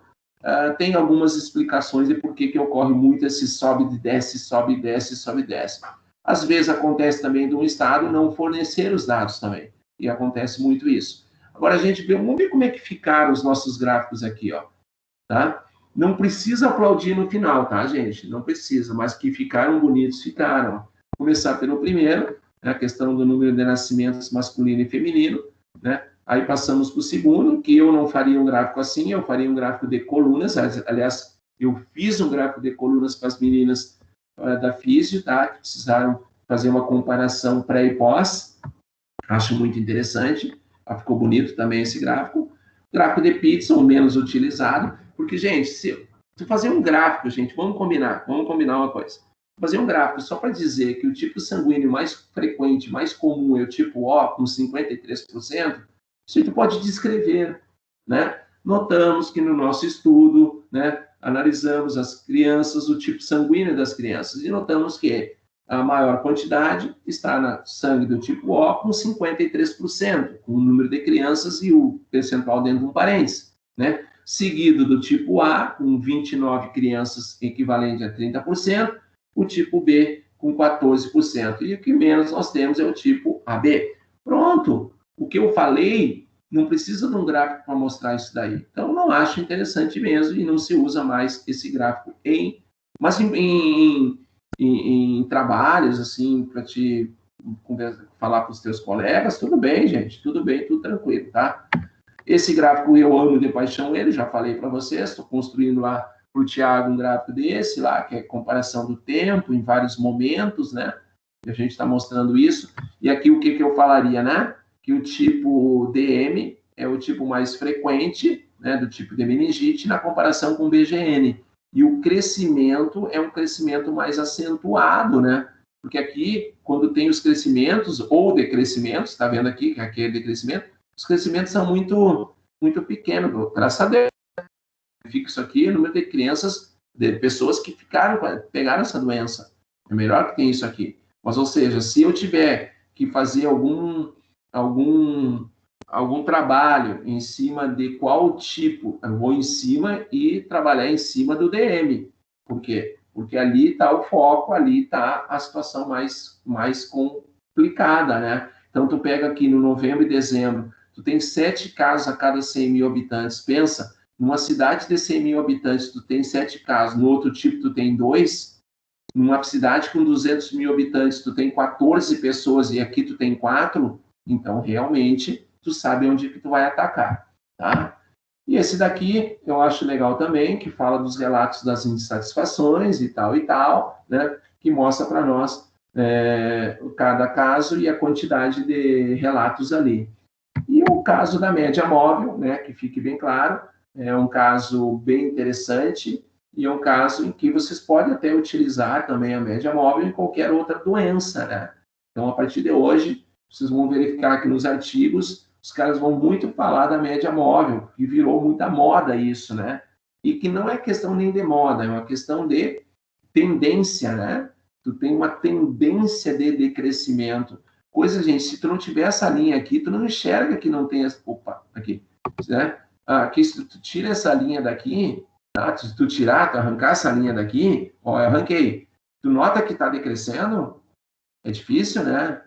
tem algumas explicações de por que ocorre muito esse sobe e desce, sobe e desce, sobe e desce. Às vezes, acontece também de um estado não fornecer os dados também. E acontece muito isso. Agora, vamos ver como é que ficaram os nossos gráficos aqui, ó. Tá? Não precisa aplaudir no final, tá, gente? Não precisa, mas que ficaram bonitos, ficaram. Vou começar pelo primeiro, né, a questão do número de nascimentos masculino e feminino, né? Aí passamos para o segundo, que eu não faria um gráfico assim, eu faria um gráfico de colunas. Aliás, eu fiz um gráfico de colunas para as meninas da Físio, tá? Que precisaram fazer uma comparação pré e pós. Acho muito interessante. Ficou bonito também esse gráfico. Gráfico de pizza, o menos utilizado. Porque, gente, se fazer um gráfico, gente, vamos combinar uma coisa. Fazer um gráfico só para dizer que o tipo sanguíneo mais frequente, mais comum é o tipo O, com 53%, a gente pode descrever, né? Notamos que no nosso estudo, né, analisamos as crianças, o tipo sanguíneo das crianças, e notamos que a maior quantidade está no sangue do tipo O, com 53%, com o número de crianças e o percentual dentro de um parênteses, né? Seguido do tipo A, com 29 crianças, equivalente a 30%, o tipo B, com 14%. E o que menos nós temos é o tipo AB. Pronto! O que eu falei, não precisa de um gráfico para mostrar isso daí. Então, não acho interessante mesmo e não se usa mais esse gráfico mas em trabalhos, assim, para te falar para os teus colegas, tudo bem, gente, tudo bem, tudo tranquilo, tá? Esse gráfico eu amo de paixão ele, já falei para vocês, estou construindo lá para o Thiago um gráfico desse lá, que é comparação do tempo em vários momentos, né? E a gente está mostrando isso. E aqui o que eu falaria, né? Que o tipo DM é o tipo mais frequente, né, do tipo de meningite, na comparação com o BGN. E o crescimento é um crescimento mais acentuado, né? Porque aqui, quando tem os crescimentos ou decrescimentos, está vendo aqui que aqui é decrescimento, os crescimentos são muito, muito pequenos. Graças a Deus, fixo aqui o número de crianças, de pessoas que pegaram essa doença. É melhor que tem isso aqui. Mas, ou seja, se eu tiver que fazer algum trabalho em cima de qual tipo, eu vou em cima e trabalhar em cima do DM. Por quê? Porque ali está o foco, ali está a situação mais complicada, né? Então, tu pega aqui no novembro e dezembro, tu tem 7 casos a cada 100 mil habitantes. Pensa, numa cidade de 100 mil habitantes, tu tem 7 casos, no outro tipo tu tem 2, numa cidade com 200 mil habitantes, tu tem 14 pessoas e aqui tu tem 4, então, realmente, tu sabe onde que tu vai atacar, tá? E esse daqui, eu acho legal também, que fala dos relatos das insatisfações e tal, né? Que mostra para nós cada caso e a quantidade de relatos ali. E o caso da média móvel, né? Que fique bem claro, é um caso bem interessante e é um caso em que vocês podem até utilizar também a média móvel em qualquer outra doença, né? Então, a partir de hoje, vocês vão verificar que nos artigos, os caras vão muito falar da média móvel, que virou muita moda isso, né? E que não é questão nem de moda, é uma questão de tendência, né? Tu tem uma tendência de decrescimento. Coisa, gente, se tu não tiver essa linha aqui, tu não enxerga que não tem essa... Opa, aqui, né? Aqui, se tu tira essa linha daqui, Tá? Se tu tirar, tu arrancar essa linha daqui, ó, eu arranquei. Tu nota que está decrescendo? É difícil, né?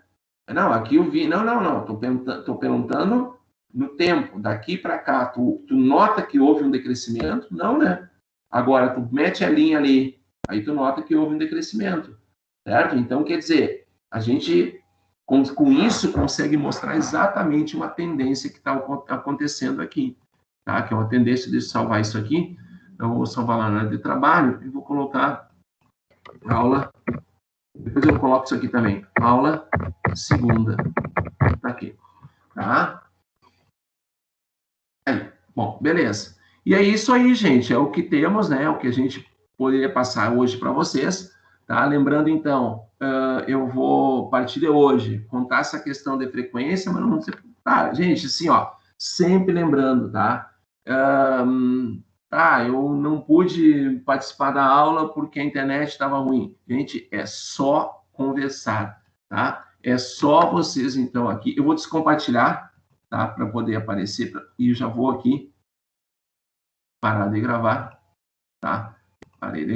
Não, aqui eu vi. Não. Tô perguntando no tempo, daqui para cá. Tu nota que houve um decrescimento? Não, né? Agora, tu mete a linha ali, aí tu nota que houve um decrescimento, certo? Então, quer dizer, a gente, com isso, consegue mostrar exatamente uma tendência que está acontecendo aqui, tá? Que é uma tendência de salvar isso aqui. Então, eu vou salvar lá na área de trabalho e vou colocar aula. Depois eu coloco isso aqui também. Aula segunda. Tá aqui. Tá? Aí. Bom, beleza. E é isso aí, gente. É o que temos, né? É o que a gente poderia passar hoje para vocês. Tá? Lembrando, então, eu vou, a partir de hoje, contar essa questão de frequência, mas não sei. Tá, gente, assim, ó, sempre lembrando, tá? Eu não pude participar da aula porque a internet estava ruim. Gente, é só conversar, tá? É só vocês, então, aqui. Eu vou descompartilhar, tá? Para poder aparecer. E já vou aqui parar de gravar, tá? Parei de